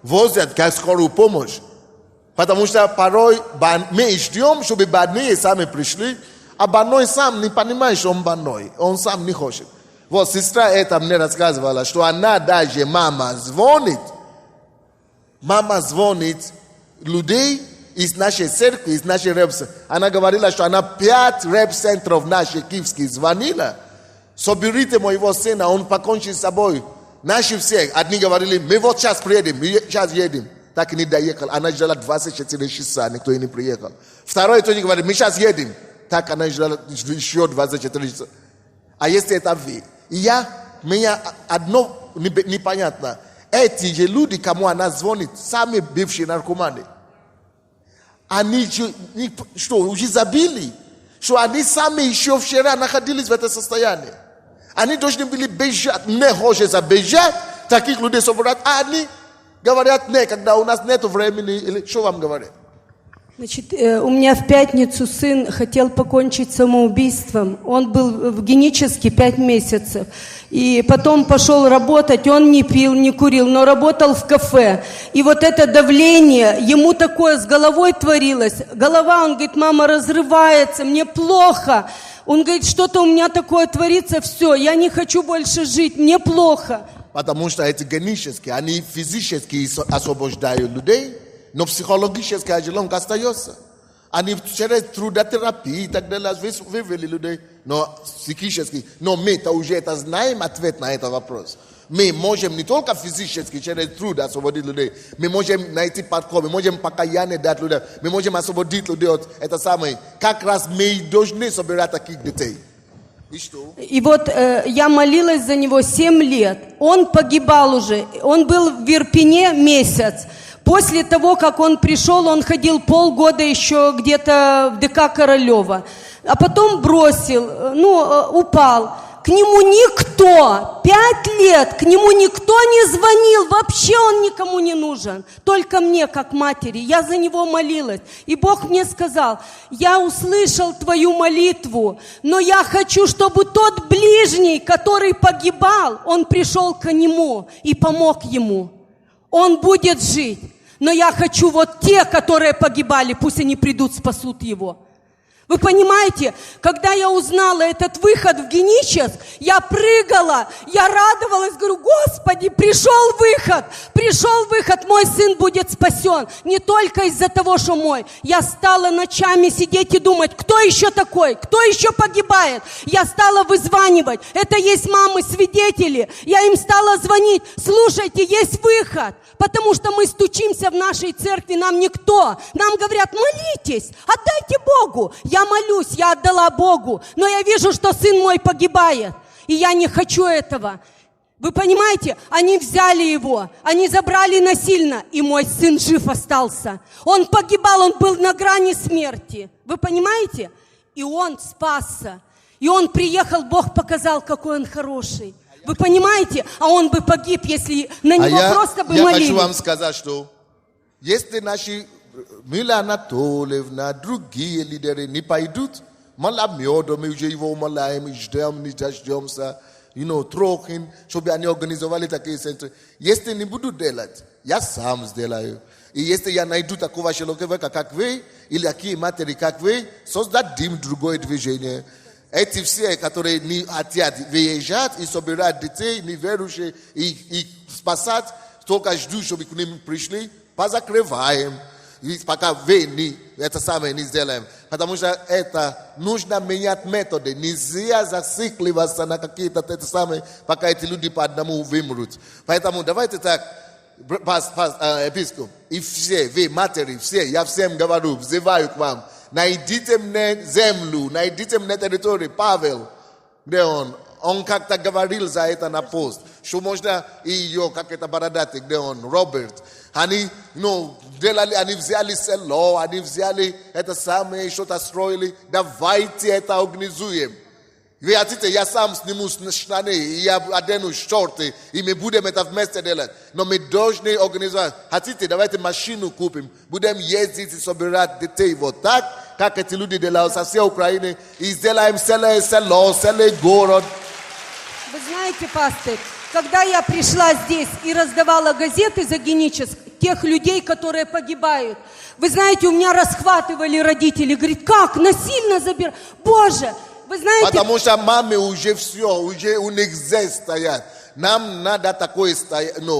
Возят, как скорую помощь. Потому что порой мы ждем, чтобы больные сами пришли, а больной сам не понимает, что он больной. Он сам не хочет. Вот сестра это мне рассказывала, что она даже, мама звонит людей из нашей церкви, из нашей рэп-центра. Она говорила, что она 5 рэп-центров наших киевских звонила. Соберите моего сына, он покончит с собой. Наши все, одни говорили, мы вот сейчас приедем, мы сейчас едем. Так и не доехал. Она ждала 24 часа, никто и не приехал. Второй тоже говорит, мы сейчас едем. Так она ждала еще 24 часа. А если это вы? И меня одно непонятно. Эти же люди, кому она звонит, сами бывшие наркоманы. Они что, уже забили? Что они сами еще вчера находились в этом состоянии. Они должны были бежать. Не хочется бежать, таких людей собрать. А они говорят, нет, когда у нас нет времени. Или что вам говорят? Значит, у меня в пятницу сын хотел покончить самоубийством. Он был в генически 5 месяцев. И потом пошел работать. Он не пил, не курил, но работал в кафе. И вот это давление, ему такое с головой творилось. Голова, он говорит, мама, разрывается, мне плохо. Он говорит, что-то у меня такое творится, все, я не хочу больше жить, мне плохо. Потому что эти генические, они физически освобождают людей, но психологическая ожилонка остается. Они через трудотерапию и так далее вывели людей, но психически. Но мы-то уже это знаем ответ на этот вопрос. Мы можем не только физически через труд освободить людей, мы можем найти подход, мы можем покаяние дать людям, мы можем освободить людей от это самое. Как раз мы должны собирать таких детей. И вот я молилась за него 7 лет. Он погибал уже. Он был в Ирпене месяц. После того, как он пришел, он ходил полгода еще где-то в ДК Королева. А потом бросил, упал. К нему никто, 5 лет, к нему никто не звонил. Вообще он никому не нужен. Только мне, как матери. Я за него молилась. И Бог мне сказал, я услышал твою молитву, но я хочу, чтобы тот ближний, который погибал, он пришел к нему и помог ему. Он будет жить. Но я хочу вот те, которые погибали, пусть они придут, спасут его. Вы понимаете, когда я узнала этот выход в Геническ, я прыгала, я радовалась, говорю, Господи, пришел выход, мой сын будет спасен. Не только из-за того, что мой. Я стала ночами сидеть и думать, кто еще такой, кто еще погибает. Я стала вызванивать, это есть мамы-свидетели. Я им стала звонить, слушайте, есть выход. Потому что мы стучимся в нашей церкви, нам никто. Нам говорят, молитесь, отдайте Богу. Я молюсь, я отдала Богу. Но я вижу, что сын мой погибает. И я не хочу этого. Вы понимаете, они взяли его, они забрали насильно. И мой сын жив остался. Он погибал, он был на грани смерти. Вы понимаете? И он спасся. И он приехал, Бог показал, какой он хороший. Вы понимаете? А он бы погиб, если на него просто бы молились. Я хочу вам сказать, что если наши Мила Анатольевна, другие лидеры не пойдут, мы уже его умоляем, ждем, не дождемся, трохим, чтобы они организовали такие центры. Если не будут делать, я сам сделаю. И если я найду такого человека, как вы, или такие матери, как вы, создадим другое движение. Эти все, которые не хотят выезжать и собирать детей, неверующие, и спасать, только ждут, чтобы к ним пришли, позакрываем. И пока вы это самое не сделаем. Потому что это нужно менять методы. Нельзя зацикливаться на какие-то это самые, пока эти люди по одному вымрут. Поэтому давайте так, епископ, и все, вы матери, все, я всем говорю, взываю к вам. найдите мне землю, найдите мне территорию. Павел, где он как-то говорил за это на пост, что можно ее, как это бородатый, где он, Роберт, они, делали, они взяли село, они взяли это самое, что-то строили, давайте это организуем. Вы хотите, я сам сниму штаны, я одену шорты, и мы будем это вместе делать. Но мы должны организовать. Хотите, давайте машину купим, будем ездить и собирать детей. Вот так, как эти люди делают со всей Украины, и сделаем целое село, целый город. Вы знаете, пастырь, когда я пришла здесь и раздавала газеты за генических, тех людей, которые погибают, вы знаете, у меня расхватывали родители, говорит, как, насильно забирать? Боже! Вы знаете... Потому что мамы уже все, уже у них здесь стоят. Нам надо такое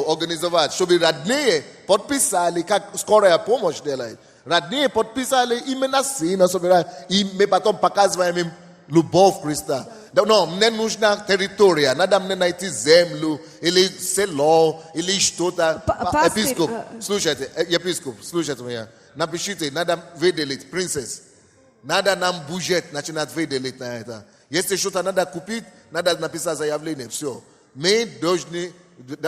организовать, чтобы родные подписали, как скорая помощь делает. Родные подписали именно сына собирают, и мы потом показываем им любовь Христа. Но мне нужна территория, надо мне найти землю, или село, или что-то. Епископ, слушайте, епископ, слушайте меня. Напишите, надо выделить, принцесс. Надо нам бюджет начинать выделить на это. Если что-то надо купить, надо написать заявление. Все. Мы должны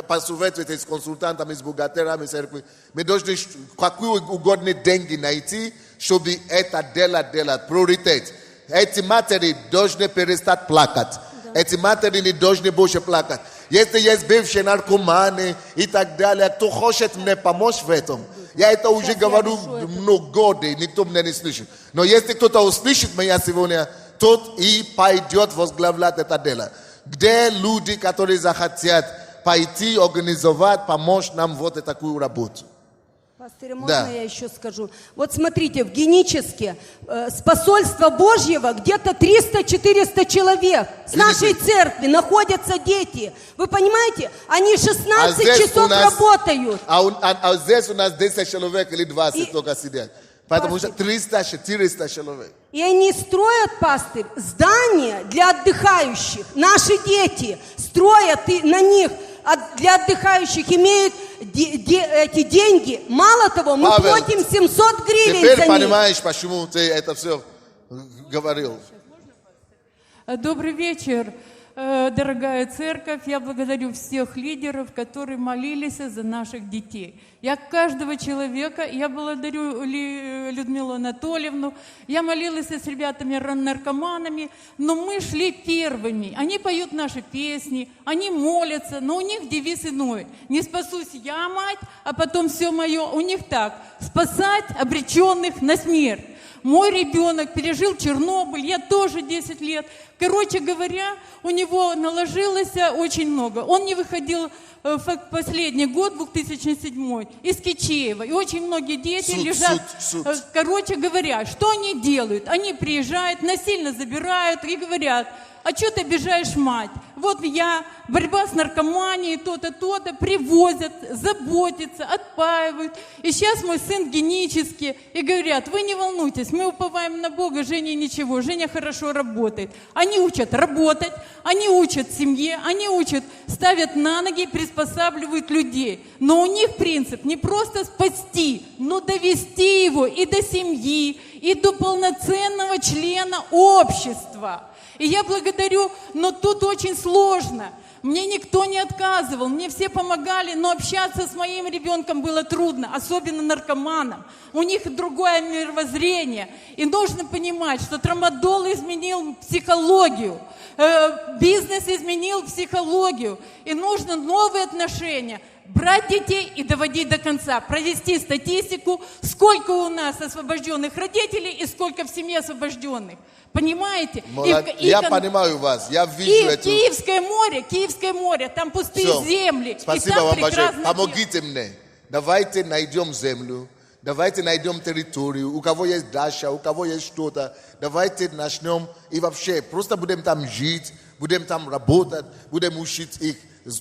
посоветовать с консультантами, с бухгалтерами церкви. Мы должны какие угодно деньги найти, чтобы это делать. Приоритет. Эти матери должны перестать плакать. Эти матери не должны больше плакать. Если есть бывшие наркоманы и так далее, кто хочет мне помочь в этом? Я это уже говорю много года, никто меня не слышит. Но если кто-то услышит меня сегодня, тот и пойдет возглавлять это дело. Где люди, которые захотят пойти, организовать, помочь нам вот такую работу? Пастырь, можно я еще скажу? Вот смотрите, в Геническе с посольства Божьего где-то 300-400 человек. С нашей церкви находятся дети. Вы понимаете? Они 16 часов работают. А здесь у нас 10 человек или 20 только сидят. Потому что 300-400 человек. И они строят, пастырь, здания для отдыхающих. Наши дети строят и на них для отдыхающих имеют эти деньги. Мало того, мы платим 700 гривен за них. Теперь понимаешь, почему ты это все говорил. Добрый вечер, дорогая церковь. Я благодарю всех лидеров, которые молились за наших детей. Я каждого человека, я благодарю Людмилу Анатольевну, я молилась с ребятами-наркоманами, но мы шли первыми. Они поют наши песни, они молятся, но у них девиз иной. Не спасусь я, мать, а потом все мое. У них так, спасать обреченных на смерть. Мой ребенок пережил Чернобыль, я тоже 10 лет. Короче говоря, у него наложилось очень много. Он не выходил в последний год, 2007, из Кичеева. И очень многие дети лежат. Короче говоря, что они делают? Они приезжают, насильно забирают и говорят, а что ты обижаешь мать? Вот я, борьба с наркоманией, то-то, то-то, привозят, заботятся, отпаивают. И сейчас мой сын генический, и говорят, вы не волнуйтесь, мы уповаем на Бога, Женя ничего, Женя хорошо работает. Они учат работать, они учат семье, они учат, ставят на ноги, приспосабливают людей. Но у них принцип не просто спасти, но довести его и до семьи, и до полноценного члена общества. И я благодарю, но тут очень сложно. Мне никто не отказывал, мне все помогали, но общаться с моим ребенком было трудно, особенно наркоманам. У них другое мировоззрение. И нужно понимать, что трамадол изменил психологию, бизнес изменил психологию. И нужно новые отношения. Брать детей и доводить до конца, провести статистику, сколько у нас освобожденных родителей и сколько в семье освобожденных. Понимаете? Я понимаю вас, я вижу это. Киевское море, там пустые земли. Спасибо вам большое. Помогите мне. Давайте найдем землю, давайте найдем территорию, у кого есть дача, у кого есть что-то. Давайте начнем и вообще просто будем там жить, будем там работать, будем учить их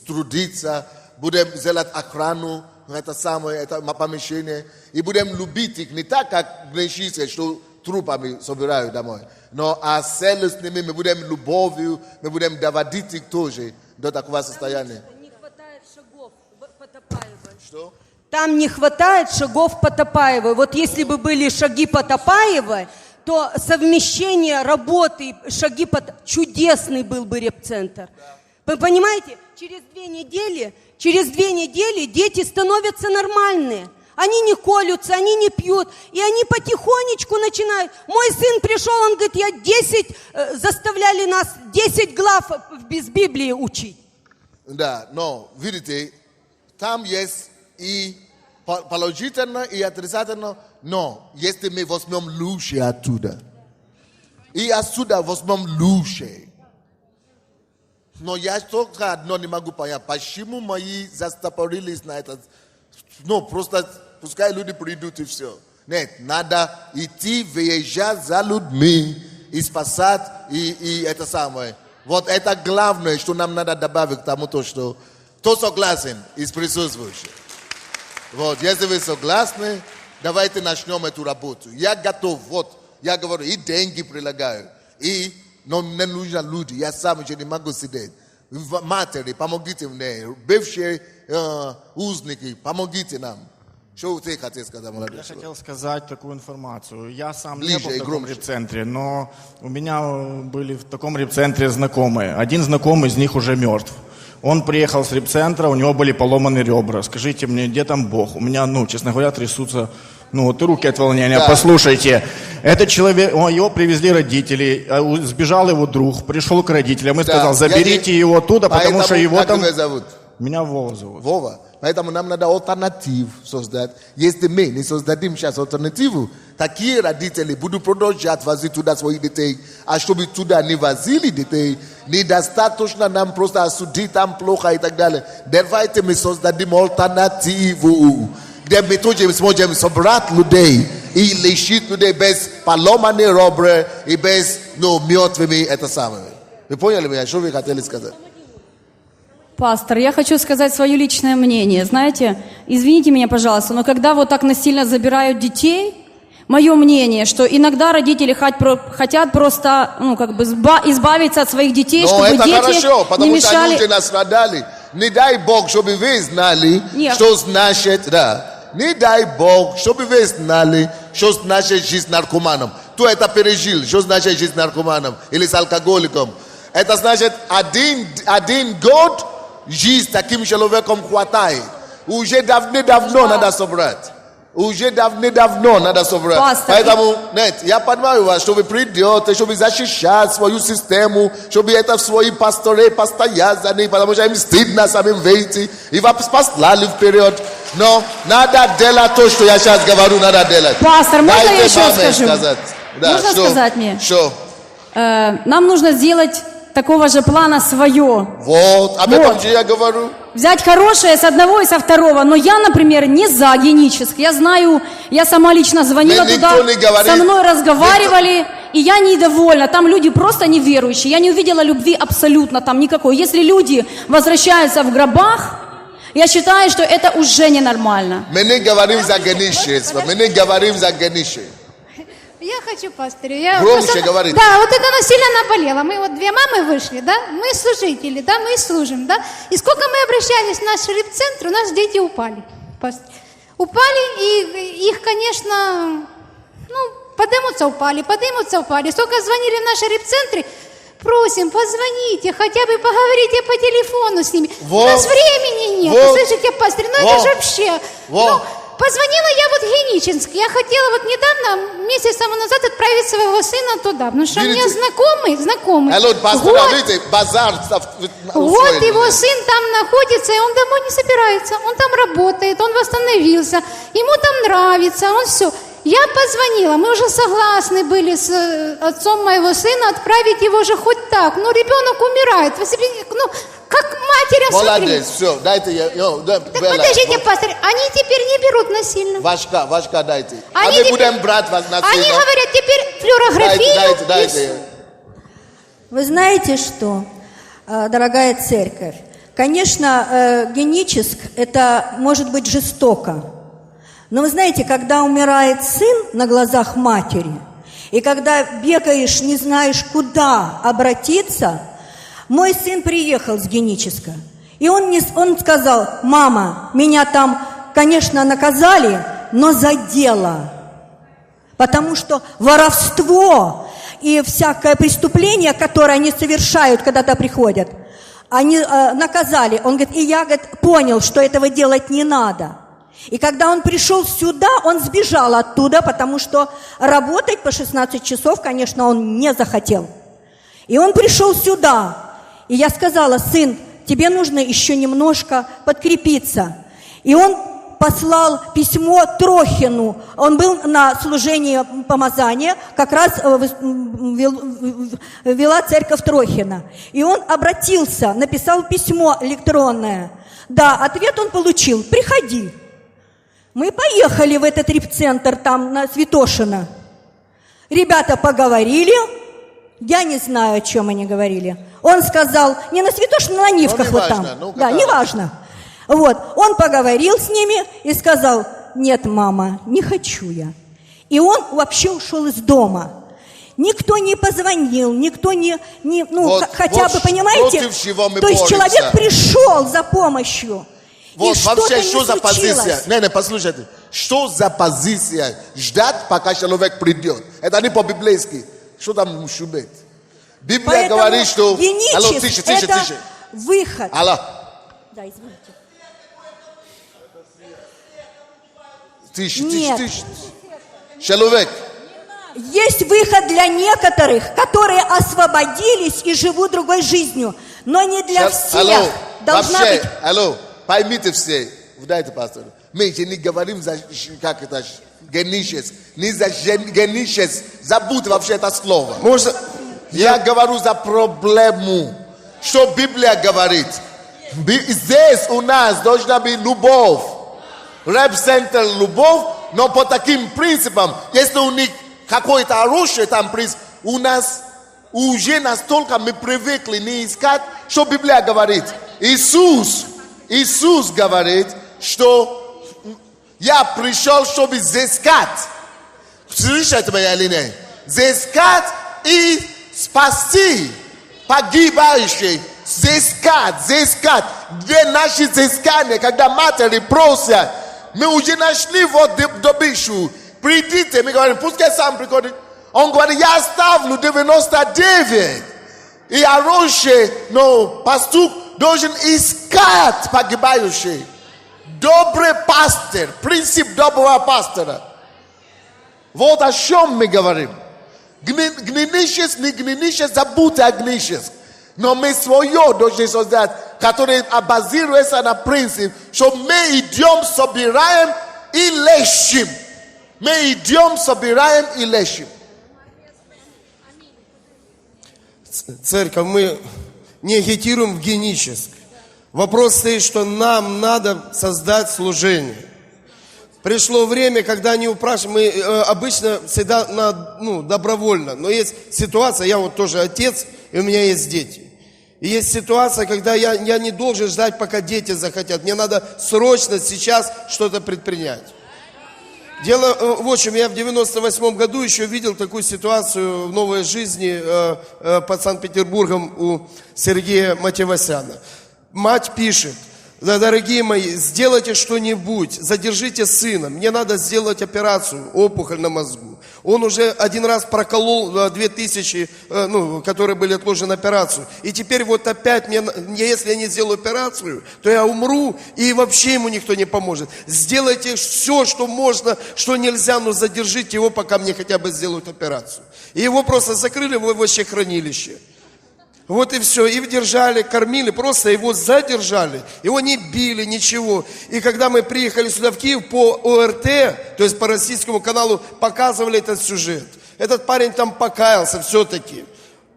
трудиться. Будем делать охрану, это самое, это помещение. И будем любить их не так, как грешители, что трупами собирают домой. Но с ними мы будем любовью, мы будем доводить их тоже до такого состояния. Не хватает шагов Потопаевой. Что? Там не хватает шагов Потопаевой. Вот если бы были шаги Потопаевой, то совмещение работы, шаги под... Чудесный был бы репцентр. Вы понимаете, через 2 недели дети становятся нормальные. Они не колются, они не пьют, и они потихонечку начинают. Мой сын пришел, он говорит, заставляли нас 10 глав без Библии учить. Да, но, видите, там есть и положительно, и отрицательно, но если мы возьмем лучшее оттуда, и отсюда возьмем лучшее. Но я только одно не могу понять, почему мои застопорились на этот, просто пускай люди придут и все. Нет, надо идти, выезжать за людьми и спасать, и это самое. Вот это главное, что нам надо добавить к тому, что кто согласен из присутствующих. Вот, если вы согласны, давайте начнем эту работу. Я готов, я говорю, и деньги прилагаю, но мне нужны люди, я сам еще не могу сидеть. Матери, помогите мне, бывшие узники, помогите нам. Что ты хотел сказать, молодой человек? Я хотел сказать такую информацию. Я сам не был в таком репцентре, но у меня были в таком репцентре знакомые. Один знакомый из них уже мертв. Он приехал с репцентра, у него были поломаны ребра. Скажите мне, где там Бог? У меня, честно говоря, трясутся, и руки от волнения. Да. Послушайте, этот человек, его привезли родители, сбежал его друг, пришел к родителям и сказал, заберите его оттуда, потому что его там... Как тебя зовут? Меня Вова зовут. Вова. Поэтому нам надо альтернативу создать. Если мы не создадим сейчас альтернативу, такие родители будут продолжать возить туда своих детей, а чтобы туда не возили детей, недостаточно нам просто осудить там плохо и так далее. Давайте мы создадим альтернативу, где мы тоже сможем собрать людей и лишить людей без поломанных ребра и без мертвыми это самое. Вы поняли меня? Что вы хотели сказать? Пастор, я хочу сказать свое личное мнение. Знаете, извините меня, пожалуйста, но когда вот так насильно забирают детей, мое мнение, что иногда родители хотят просто, избавиться от своих детей, но чтобы это дети хорошо, потому не мешали... что люди настрадали. Не дай Бог, чтобы вы знали, что значит, не дай Бог, чтобы вы знали, что значит жизнь наркоманом. Кто это пережил, что значит жизнь наркоманом или с алкоголиком. Это значит один год жизнь таким человеком хватает. Уже давно надо собрать. Поэтому, я понимаю вас, что вы придете, чтобы защищать свою систему, чтобы это свои пасторы постоянно, потому что им стыдно самим выйти, и вас послали вперед. Но надо делать то, что я сейчас говорю, надо делать. Пастор, можно я еще скажу? Можно сказать мне? Что? Нам нужно сделать такого же плана свое. Об этом же я говорю. Взять хорошее с одного и со второго. Но я, например, не за геническое. Я знаю, я сама лично звонила туда, со мной разговаривали, и я недовольна. Там люди просто неверующие. Я не увидела любви абсолютно там никакой. Если люди возвращаются в гробах, я считаю, что это уже ненормально. Мы не говорим за геническое. Я хочу, пастор, громче говорить. Да, вот это сильно наболело. Мы 2 мамы вышли, мы служители, мы служим, И сколько мы обращались в наш репцентр, у нас дети упали. Упали, и их, конечно, поднимутся, упали. Сколько звонили в наши репцентры, просим, позвоните, хотя бы поговорите по телефону с ними. У нас времени нет. Слышите, пастор, это же вообще... Позвонила я Геническ. Я хотела недавно, месяц тому назад, отправить своего сына туда. Потому что у меня знакомый. Базар. Его сын там находится, и он домой не собирается. Он там работает, он восстановился. Ему там нравится, он все. Я позвонила, мы уже согласны были с отцом моего сына отправить его же хоть так. Ребенок умирает. Как матерям молодец, все, дайте я. Подождите, пастор, они теперь не берут насильно. Вашка дайте. Мы будем брать вас насильно. Они говорят, теперь флюорографию. Дайте. Вы знаете что, дорогая церковь? Конечно, геническ это может быть жестоко. Но вы знаете, когда умирает сын на глазах матери, и когда бегаешь, не знаешь, куда обратиться... Мой сын приехал с генического, и он сказал: мама, меня там, конечно, наказали, но за дело. Потому что воровство и всякое преступление, которое они совершают, когда-то приходят, они наказали. Он говорит, и я, говорит, понял, что этого делать не надо. И когда он пришел сюда, он сбежал оттуда, потому что работать по 16 часов, конечно, он не захотел. И он пришел сюда. И я сказала, сын, тебе нужно еще немножко подкрепиться. И он послал письмо Трохину. Он был на служении помазания, как раз вела церковь Трохина. И он обратился, написал письмо электронное. Да, ответ он получил, приходи. Мы поехали в этот репцентр там на Святошино. Ребята поговорили. Я не знаю, о чем они говорили. Он сказал, не на Святошино, на Нивках вот там. Да, неважно. Вот, он поговорил с ними и сказал, нет, мама, не хочу я. И он вообще ушел из дома. Никто не позвонил, никто не вот, хотя бы, понимаете, то есть человек пришел за помощью. Вот, вообще, что за позиция? Не, послушайте. Что за позиция? Ждать, пока человек придет. Это не по-библейски. Что там шубет? Библия говорит, что... Алло, тише. Выход. Алло. Да, извините. Тише. Человек. Есть выход для некоторых, которые освободились и живут другой жизнью, но не для всех. Алло, должна вообще, быть... алло, поймите все, дайте, пастор, мы не говорим за, как это, генически, не за генически, забудь вообще это слово. Можно... Я говорю за проблему, что Библия говорит. Здесь у нас должна быть любовь. Реп-центр любовь, но по таким принципам, если у них какой-то хороший там принцип, у нас уже настолько мы привыкли не искать, что Библия говорит. Иисус говорит, что я пришел, чтобы взыскать. Слышите меня или нет? Взыскать и спасти погибающих. Взыскать. Где наши взыскания, когда матери просят, мы уже нашли вот добычу. Придите, мы говорим, пускай сам приходит. Он говорит, я оставлю 99. И хороший, но пастух должен искать погибающих. Добрый пастырь, принцип доброго пастора. Вот о чем мы говорим. Гнилищес, не гнилищес, забудьте о гнилищес. Но мы свое должны создать, которое базируется на принцип, что мы идем, собираем и лечим. Мы идем, собираем и лечим. Церковь, мы не агитируем в генически. Вопрос стоит, что нам надо создать служение. Пришло время, когда они упрашивают, мы обычно всегда добровольно, но есть ситуация, я вот тоже отец, и у меня есть дети. И есть ситуация, когда я не должен ждать, пока дети захотят. Мне надо срочно сейчас что-то предпринять. Дело в чем, я в 98 году еще видел такую ситуацию в новой жизни под Санкт-Петербургом у Сергея Матевосяна. Мать пишет, да, дорогие мои, сделайте что-нибудь, задержите сына, мне надо сделать операцию, опухоль на мозгу. Он уже один раз проколол 2000, которые были отложены на операцию. И теперь вот опять, если я не сделаю операцию, то я умру, и вообще ему никто не поможет. Сделайте все, что можно, что нельзя, но задержите его, пока мне хотя бы сделают операцию. И его просто закрыли в овощехранилище. Вот и все, и держали, кормили, просто его задержали, его не били, ничего. И когда мы приехали сюда в Киев по ОРТ, то есть по российскому каналу, показывали этот сюжет. Этот парень там покаялся все-таки,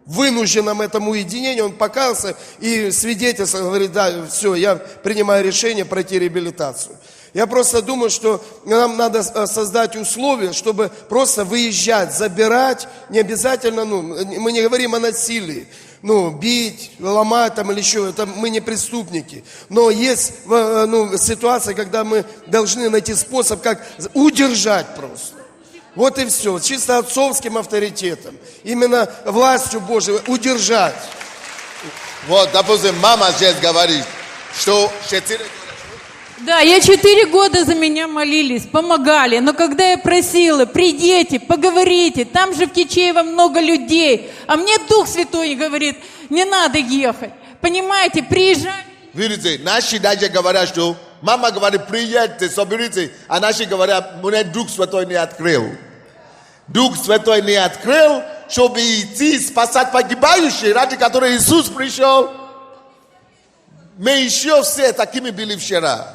вынужденном этому уединению, он покаялся и свидетельство говорит, да, все, я принимаю решение пройти реабилитацию. Я просто думаю, что нам надо создать условия, чтобы просто выезжать, забирать, не обязательно, мы не говорим о насилии. Бить, ломать там или еще, это мы не преступники. Но есть ситуация, когда мы должны найти способ, как удержать просто. Вот и все, чисто отцовским авторитетом. Именно властью Божией удержать. Вот, допустим, мама здесь говорит, что Да, я 4 года за меня молились, помогали. Но когда я просила, придите, поговорите, там же в Кичеево много людей. А мне Дух Святой говорит, не надо ехать. Понимаете, приезжай. Видите, наши даже говорят, что мама говорит, приедьте, соберите. А наши говорят, мне Дух Святой не открыл. Дух Святой не открыл, чтобы идти спасать погибающих, ради которых Иисус пришел. Мы еще все такими были вчера.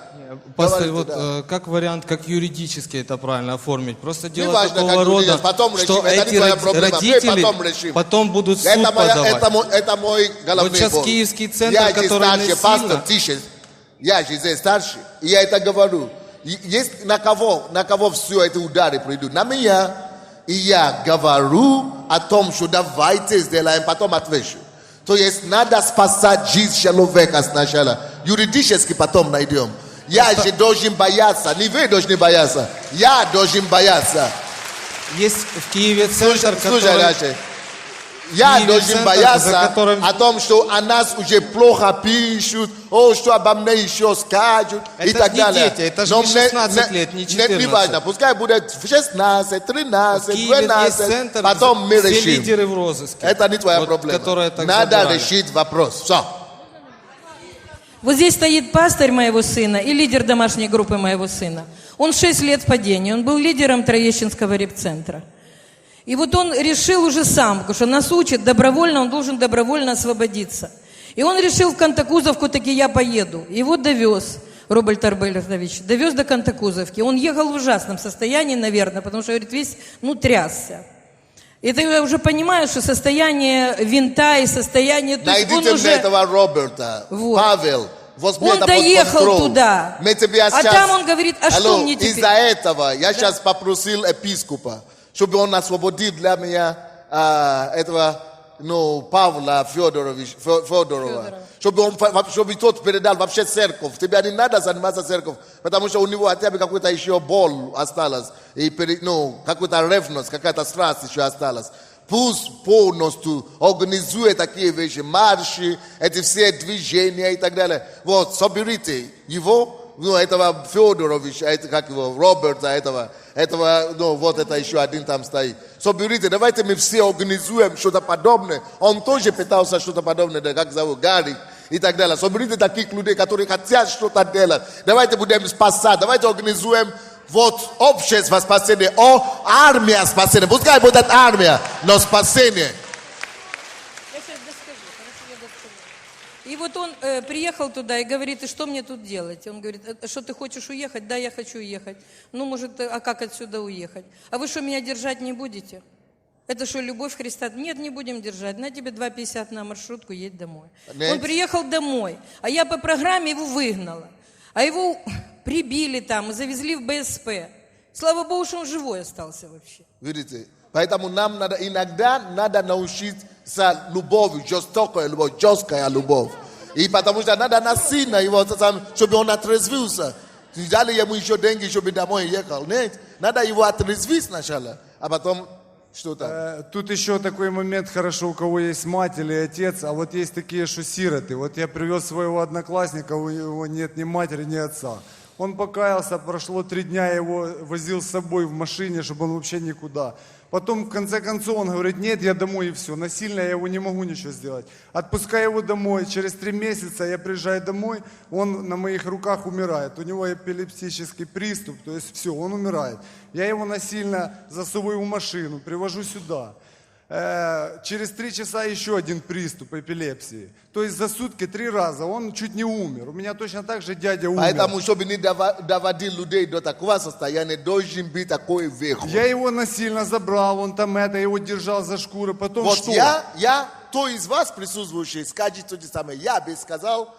Пастор, вот как вариант, как юридически это правильно оформить? Просто дело важно, такого рода, что эти родители потом будут в суд подавать. Это мой головной Вот сейчас боль. киевский центр, я который старший пастор, насильно... тише, я же здесь старший, и я это говорю. Есть на кого все эти удары придут? На меня. И я говорю о том, что давайте сделаем, потом отвечу. То есть надо спасать жизнь человека сначала. Юридически потом найдем. Я же должен бояться, не вы должны бояться. Я должен бояться. Есть в Киеве центр, Слушай, я должен бояться о том, что о нас уже плохо пишут, что обо мне еще скажут и так далее. Дети, это же не 16 лет, не 14. Не важно, пускай будет 16, 13, 12, потом мы решим. Все лидеры в розыске. Это не твоя проблема. Надо решить вопрос. Все. Вот здесь стоит пастырь моего сына и лидер домашней группы моего сына. Он 6 лет в падении, он был лидером Троещинского репцентра. И вот он решил уже сам, потому что нас учат добровольно, он должен добровольно освободиться. И он решил в Кантакузовку, таки я поеду. Его довез, Роберт Арбелевич, довез до Кантакузовки. Он ехал в ужасном состоянии, наверное, потому что, говорит, весь, трясся. Это я уже понимаю, что состояние винта и состояние... Найдите мне этого Роберта, вот. Павел. Он доехал туда, а там он говорит, что мне теперь? Из-за этого я сейчас попросил епископа, чтобы он освободил для меня этого, Павла Федорова. Чтобы тот передал вообще церковь. Тебе не надо заниматься церковью, потому что у него от тебя какой-то еще боль осталась, и какая-то ревность, какая-то страсть еще осталась. Пусть полностью организует такие вещи, марши, эти все движения и так далее. Вот, соберите его, этого Федоровича, как его, Роберта, этого, вот это еще один там стоит. Соберите, давайте мы все организуем что-то подобное. Он тоже пытался что-то подобное, как зовут, Гарри и так далее. Соберите таких людей, которые хотят что-то делать. Давайте будем спасать, давайте организуем вот общество спасения, армия спасения. Пускай будет армия, но спасение. Я сейчас доскажу, хорошо, я доскажу. И вот он приехал туда и говорит, и что мне тут делать? Он говорит, что ты хочешь уехать? Да, я хочу уехать. Может, а как отсюда уехать? А вы что, меня держать не будете? Это что, любовь Христа? Нет, не будем держать. На тебе 2,50 на маршрутку, едь домой. Нет. Он приехал домой, а я по программе его выгнала. А его прибили там и завезли в БСП. Слава Богу, что он живой остался вообще. Видите? Поэтому нам иногда надо научиться любовью, жестокая любовь. И потому что надо насильно его, чтобы он отрезвился. Дали ему еще деньги, чтобы домой ехал. Нет, надо его отрезвить сначала, а потом что-то. Тут еще такой момент, хорошо, у кого есть мать или отец, а вот есть такие, что сироты. Вот я привез своего одноклассника, у него нет ни матери, ни отца. Он покаялся, прошло 3 дня, я его возил с собой в машине, чтобы он вообще никуда. Потом, в конце концов, он говорит, нет, я домой и все. Насильно я его не могу ничего сделать. Отпускаю его домой, через 3 месяца я приезжаю домой, он на моих руках умирает. У него эпилептический приступ, то есть все, он умирает. Я его насильно засовываю в машину, привожу сюда. Через 3 часа еще один приступ эпилепсии. То есть за сутки 3 раза он чуть не умер. У меня точно так же дядя умер. Поэтому, чтобы не доводить людей до такого состояния, должен быть такой выход. Я его насильно забрал, он там его держал за шкуру, потом вот что? Кто из вас присутствующих скажет то же самое. Я бы сказал,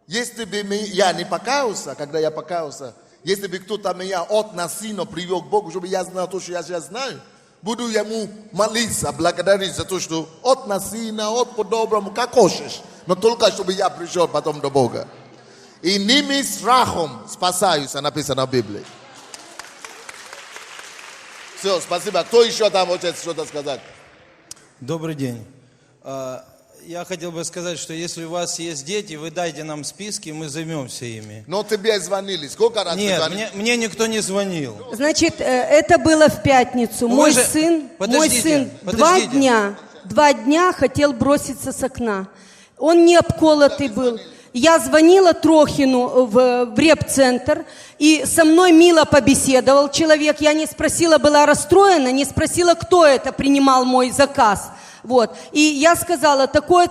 если бы я не покаялся, когда я покаялся, если бы кто-то меня от насильно привел к Богу, чтобы я знал то, что я сейчас знаю, буду ему молиться, благодарить за то, что от насильно, от по-доброму, как хочешь, но только чтобы я пришел потом до Бога. И ними страхом спасаются, написано в Библии. Все, спасибо. Кто еще там хочет что-то сказать? Добрый день. Я хотел бы сказать, что если у вас есть дети, вы дайте нам списки, мы займемся ими. Но тебе звонили. Сколько раз Нет, звонили? мне никто не звонил. Значит, это было в пятницу. Мой сын 2 дня хотел броситься с окна. Он не обколотый был. Я звонила Трохину в реп-центр, и со мной мило побеседовал человек. Я не спросила, была расстроена, не спросила, кто это принимал мой заказ. Вот. И я сказала, такое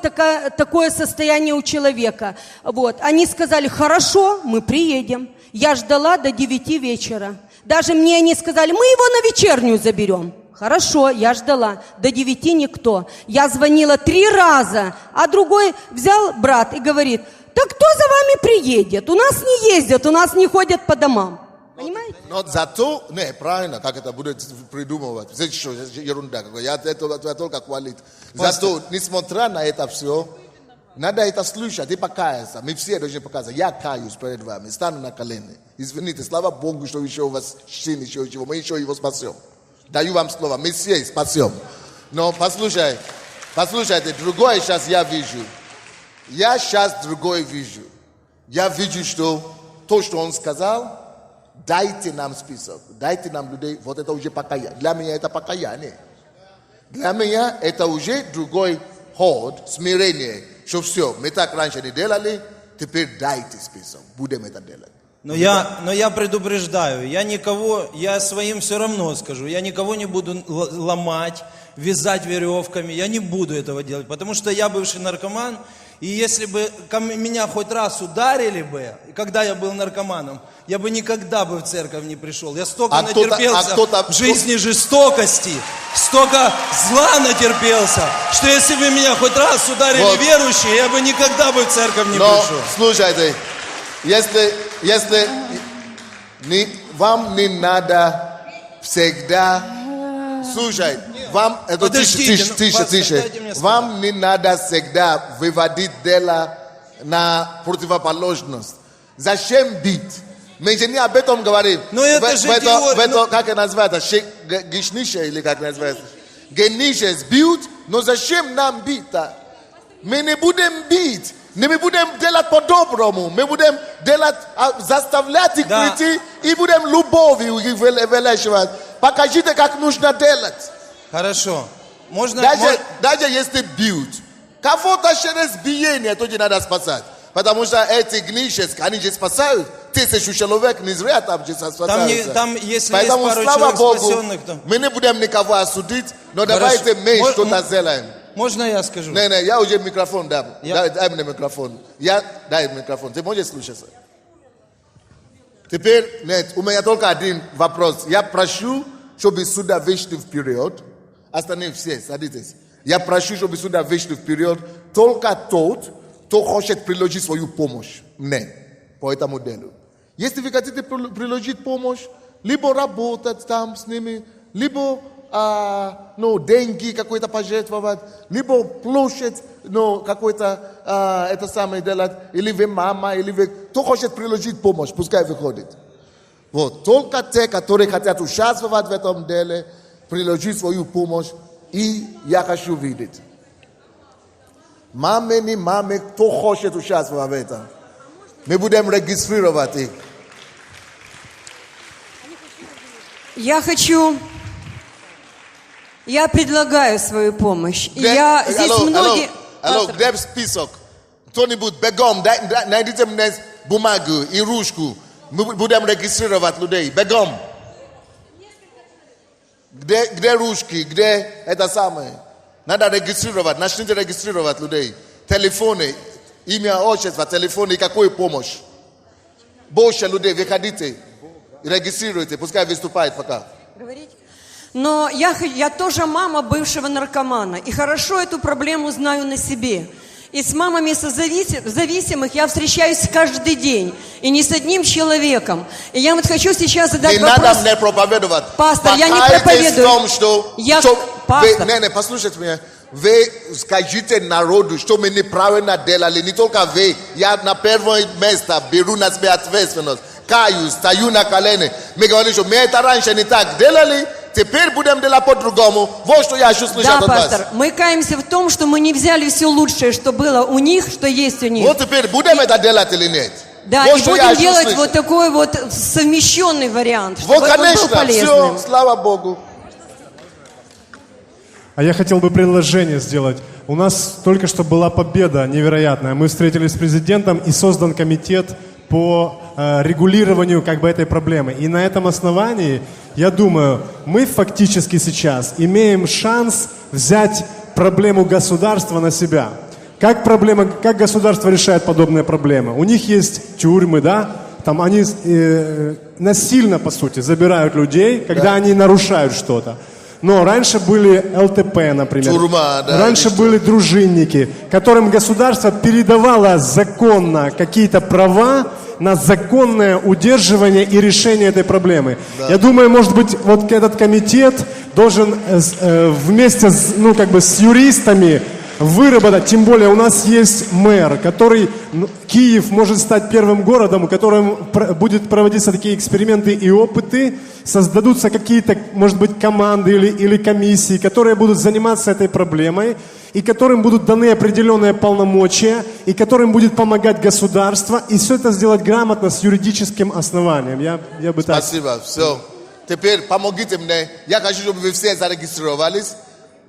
состояние у человека. Вот. Они сказали, хорошо, мы приедем. Я ждала до 9 вечера. Даже мне они сказали, мы его на вечернюю заберем. Хорошо, я ждала. До 9 никто. Я звонила 3 раза, а другой взял брат и говорит, да кто за вами приедет? У нас не ездят, у нас не ходят по домам. Понимаете? Но зато, не, правильно, как это будет придумывать. Это что, ерунда. Это только хвалит. Зато, несмотря на это все, надо это слушать и покаяться. Мы все должны покаяться. Я каюсь перед вами, стану на колени. Извините, слава Богу, что еще у вас сын, еще чего. Мы еще его спасем. Даю вам слово, мы все спасем. Но послушайте, другое сейчас я вижу. Я сейчас другое вижу. Я вижу, что то, что он сказал, дайте нам список, дайте нам людей, вот это уже покаяние. Для меня это покаяние. Для меня это уже другой ход, смирение, что все, мы так раньше не делали, теперь дайте список, будем это делать. Но я предупреждаю, я своим все равно скажу, я никого не буду ломать, вязать веревками, я не буду этого делать, потому что я бывший наркоман, и если бы меня хоть раз ударили бы, когда я был наркоманом, я бы никогда бы в церковь не пришел. Я столько натерпелся в жизни жестокости, столько зла натерпелся, что если бы меня хоть раз ударили верующие, я бы никогда бы в церковь не пришел. Слушайте, если вам не надо всегда... Слушай, вам... Это тише. Вам не надо всегда выводить дело на противоположность. Зачем бить? Мы же не об этом говорим. Но это же теория. Как это называется? Гешниша или как называется? Гениша бьют, но зачем нам бить-то? Мы не будем бить. Мы будем делать по-доброму. Мы будем делать, заставлять их прийти и будем любовью их вылечивать. Покажите, как нужно делать. Хорошо. Даже если бьют, кого-то через биение тоже надо спасать. Потому что эти гнищецы, они же спасают 1000 человек, не зря там же спасаются. Там, если поэтому, есть пару слава человек Богу, спасенных, то... мы не будем никого осудить, но давайте мы что-то сделаем. Можно я скажу? Не, я уже микрофон дам. Дай мне микрофон. Дай микрофон. Ты можешь слушать? Теперь, нет, у меня только один вопрос. Я прошу, чтобы сюда вышли вперед. Остальные все, садитесь. Я прошу, чтобы сюда вышли вперед. Только тот, кто хочет приложить свою помощь. Не, по этому делу. Если вы хотите приложить помощь, либо работать там с ними, либо деньги какой-то пожертвовать, либо площадь, какой-то это самое делать, или вы мама, или вы... Кто хочет приложить помощь, пускай выходит. Вот. Только те, которые хотят участвовать в этом деле, приложить свою помощь, и я хочу видеть. Мамы, не мамы, кто хочет участвовать в этом. Мы будем регистрировать их. Я предлагаю свою помощь. Алло, где список? Кто-нибудь бегом, найдите мне бумагу и ручку. Мы будем регистрировать людей. Бегом. Где ручки, где это самое? Надо регистрировать, начните регистрировать людей. Телефоны, имя, отчество, телефоны и какую помощь. Больше людей, выходите, регистрируйте, пускай выступает пока. Но я тоже мама бывшего наркомана. И хорошо эту проблему знаю на себе. И с мамами зависимых я встречаюсь каждый день. И не с одним человеком. И я вот хочу сейчас задать вопрос. Не надо мне проповедовать. Пастор, я не проповедую. Не, послушайте меня. Вы скажите народу, что мы неправильно делали. Не только вы. Я на первое место беру на себя ответственность. Каюсь, стою на колени. Мы говорим, что мы это раньше не так делали. Теперь будем делать по-другому. Вот что я хочу слышать Да, от вас. пастор, мы каемся в том, что мы не взяли все лучшее, что было у них, что есть у них. Вот теперь будем это делать или нет? Да, вот и что я будем хочу делать слышать. вот такой вот совмещенный вариант, чтобы Вот, он был конечно, полезным. все, слава Богу. А я хотел бы предложение сделать. У нас только что была победа невероятная. Мы встретились с президентом и создан комитет по регулированию как бы этой проблемы. И на этом основании, я думаю, мы фактически сейчас имеем шанс взять проблему государства на себя. Как государство решает подобные проблемы? У них есть тюрьмы, да? Там они насильно, по сути, забирают людей, когда они нарушают что-то. Но раньше были ЛТП, например. Тюрьма, да, раньше были дружинники, которым государство передавало законно какие-то права на законное удерживание и решение этой проблемы. Да. Я думаю, может быть, вот этот комитет должен вместе с юристами выработать, тем более у нас есть мэр, который, Киев может стать первым городом, в котором будет проводиться такие эксперименты и опыты, создадутся какие-то, может быть, команды или комиссии, которые будут заниматься этой проблемой, и которым будут даны определенные полномочия, и которым будет помогать государство, и все это сделать грамотно, с юридическим основанием. Я бы так... Спасибо, все. Теперь помогите мне, я хочу, чтобы вы все зарегистрировались.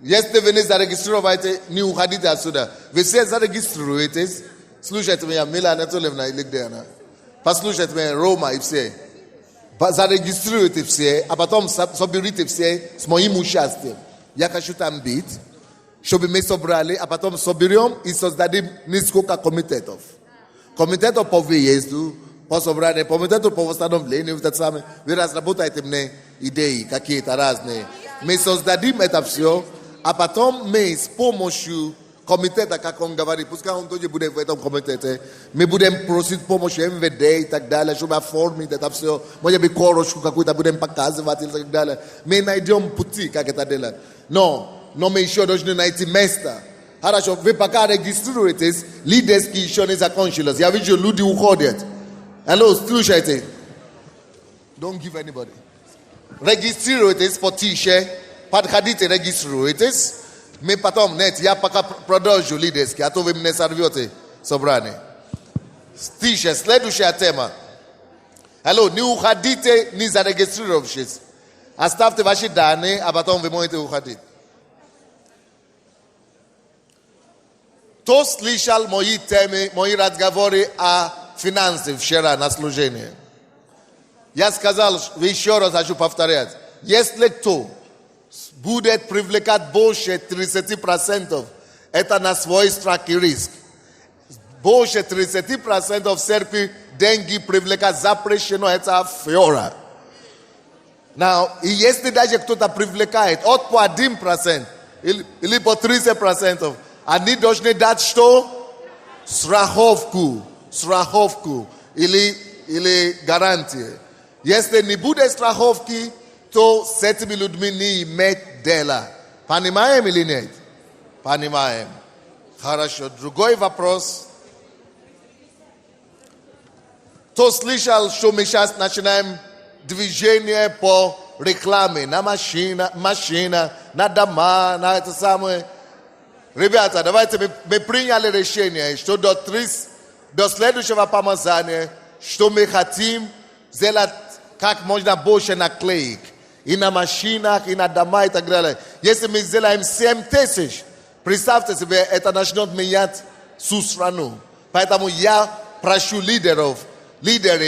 Если вы не зарегистрируете, не уходите отсюда. Вы все зарегистрируетесь. Слушайте меня, Мила Анатольевна и Лигдена. Послушайте меня, Рома и все. Зарегистрируйте все, а потом соберите все с моим участием. Я хочу там быть, чтобы мы собрали, а потом соберем и создадим несколько комитетов. Комитетов по выезду, по собранию, комитетов по восстановлению. Вы разработаете мне идеи какие-то разные. Мы создадим это все. А потом мы с помощью комитета, как он говорит, пускай он тоже будет в этом комитете, мы будем просить помощь МВД и так далее, чтобы оформить это все. Может быть, корочку какую-то будем показывать и так далее. Мы найдем пути, как это делать. Но мы еще должны найти место. Хорошо, вы пока регистрируетесь, лидерские еще не закончились. Я вижу, люди уходят. Алло, слушайте. Don't give anybody. Регистрируйтесь потише. Подходите, регистрируйтесь. Мы потом, я пока продолжу лидерский, а то вы мне сорвете собрание. Тише, следующая тема. Алло, не уходите, не зарегистрировавшись. Оставьте ваши данные, а потом вы можете уходить. Кто слышал мои темы, мои разговоры о финансах вчера на служении? Я сказал, еще раз хочу повторять. Если кто будет привлекать больше 30%, это на свой страх и риск. Больше 30% в церкви деньги привлекать запрещено, это афера. И если даже кто-то привлекает от по 1% или по 30%, они должны дать что? Страховку или гарантию. Если не будет страховки, то с этими людьми не иметь дела. Понимаем или нет? Понимаем. Хорошо. Другой вопрос. Кто слышал, что мы сейчас начинаем движение по рекламе на машина, на дома, на это самое. Ребята, давайте мы приняли решение, что до следующего помазания, что мы хотим сделать как можно больше наклеек. И на машинах, и на дома, и так далее. Если мы сделаем 7 тысяч, представьте себе, это начнет менять всю страну. Поэтому я прошу лидеры,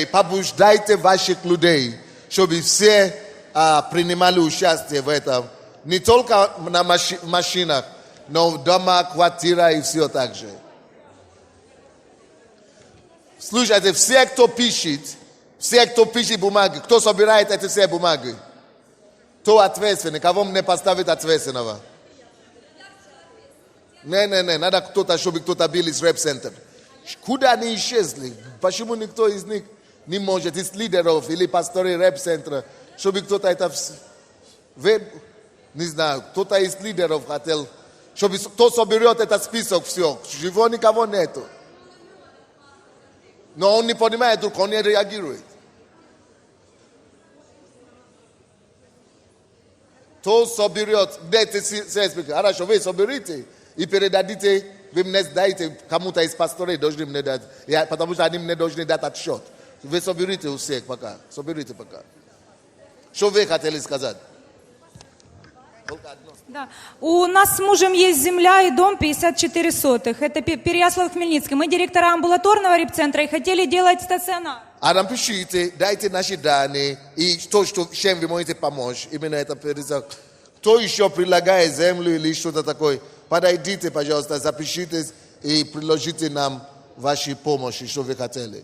побуждайте ваших людей, чтобы все принимали участие в этом. Не только на машинах, но в домах, квартирах и все так же. Слушайте, все, кто пишет бумаги, кто собирает эти все бумаги, кто ответственный, кого мне поставить ответственного? Не, надо кто-то, чтобы кто-то был из реп-центр. Куда они исчезли? Почему никто из них не может, из лидеров или пасторов реп-центра, чтобы кто-то это... Не знаю, кто-то из лидеров хотел, чтобы кто соберет этот список, все. Живого никого нету. Но он не понимает, вдруг он не реагирует. кто соберет, дайте спикер. Хорошо, вы соберите и передадите, вы мне дайте кому-то из пасторей, должны мне дать, потому что они мне должны дать отчет. Вы соберите у всех пока, соберите пока. Что вы хотели сказать? Да. У нас с мужем есть земля и дом 54 сотых. Это Переяслав-Хмельницкий. Мы директора амбулаторного репцентра и хотели делать стационар. А напишите, дайте наши данные и то, чем вы можете помочь. Именно это перезак. Кто еще предлагает землю или что-то такое, подойдите, пожалуйста, запишитесь и приложите нам ваши помощи, что вы хотели.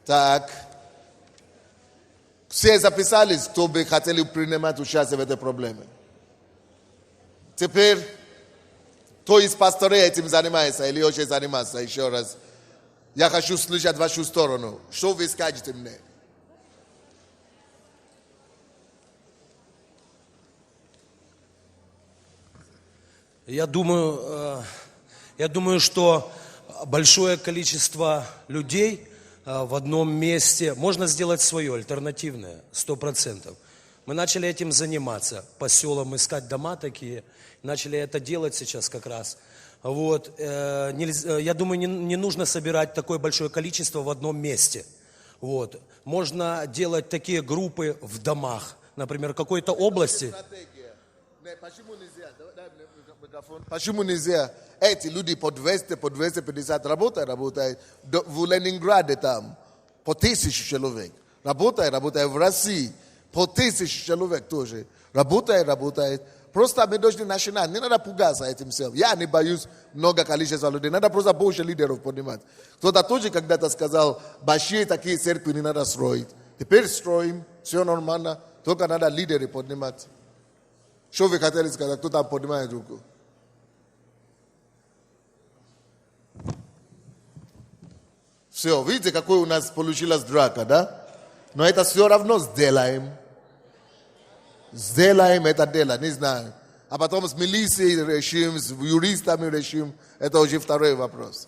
Так. Все записались, кто бы хотели принимать участие в этой проблеме. Теперь, кто из пасторей этим занимается или очень занимается, еще раз. Я хочу слышать вашу сторону. Что вы скажете мне? Я думаю, что большое количество людей в одном месте можно сделать свое, альтернативное, 100%. Мы начали этим заниматься, по селам искать дома такие, начали это делать сейчас как раз. Вот. Я думаю, не нужно собирать такое большое количество в одном месте. Вот. Можно делать такие группы в домах, например, в какой-то области. Почему нельзя? Эти люди по 200, по 250 работают. В Ленинграде там по 1000 человек. Работают в России. По 1000 человек тоже. Работает. Просто мы должны начинать. Не надо пугаться этим всем. Я не боюсь много количества людей. Надо просто больше лидеров поднимать. Кто-то тоже когда-то сказал, большие такие церкви не надо строить. Теперь строим, все нормально. Только надо лидеры поднимать. Что вы хотели сказать? Кто там поднимает руку? Все, видите, какой у нас получилась драка, да? Но это все равно сделаем. Сделаем это дело, не знаю. А потом с милицией решим, с юристами решим. Это уже второй вопрос.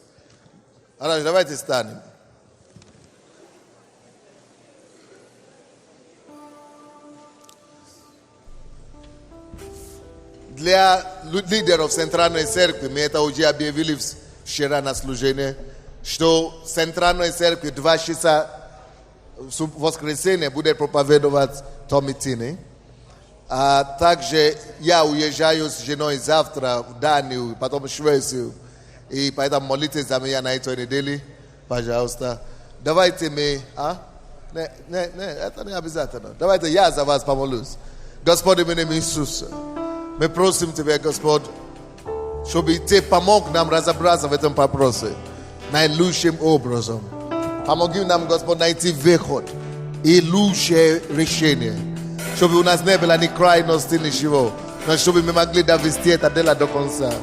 Хорошо, давайте встанем. Для лидеров Центральной Церкви, мы это уже объявили вчера на служении, что Центральной Церкви 2 часа в воскресенье будет проповедовать Томми Тини. А также я уезжаю с женой завтра в Данию, потом в Швецию. И поэтому молитесь за меня на этой неделе, пожалуйста. Давайте мы... это не обязательно. Давайте я за вас помолюсь. Господи, в имя Иисуса, мы просим Тебя, Господь, чтобы Ты помог нам разобраться в этом вопросе наилучшим образом. Помоги нам, Господь, найти выход и лучшее решение. Чтобы у нас не было ни крайности, ничего, но чтобы мы могли довести это дело до конца.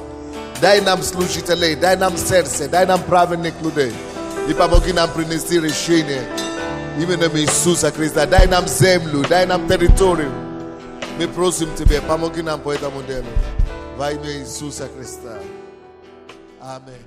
Дай нам служителей, дай нам сердце, дай нам правильных людей. И помоги нам принести решение. Именем Иисуса Христа. Дай нам землю, дай нам территорию. Мы просим Тебя, помоги нам по этому делу. Во имя Иисуса Христа. Аминь.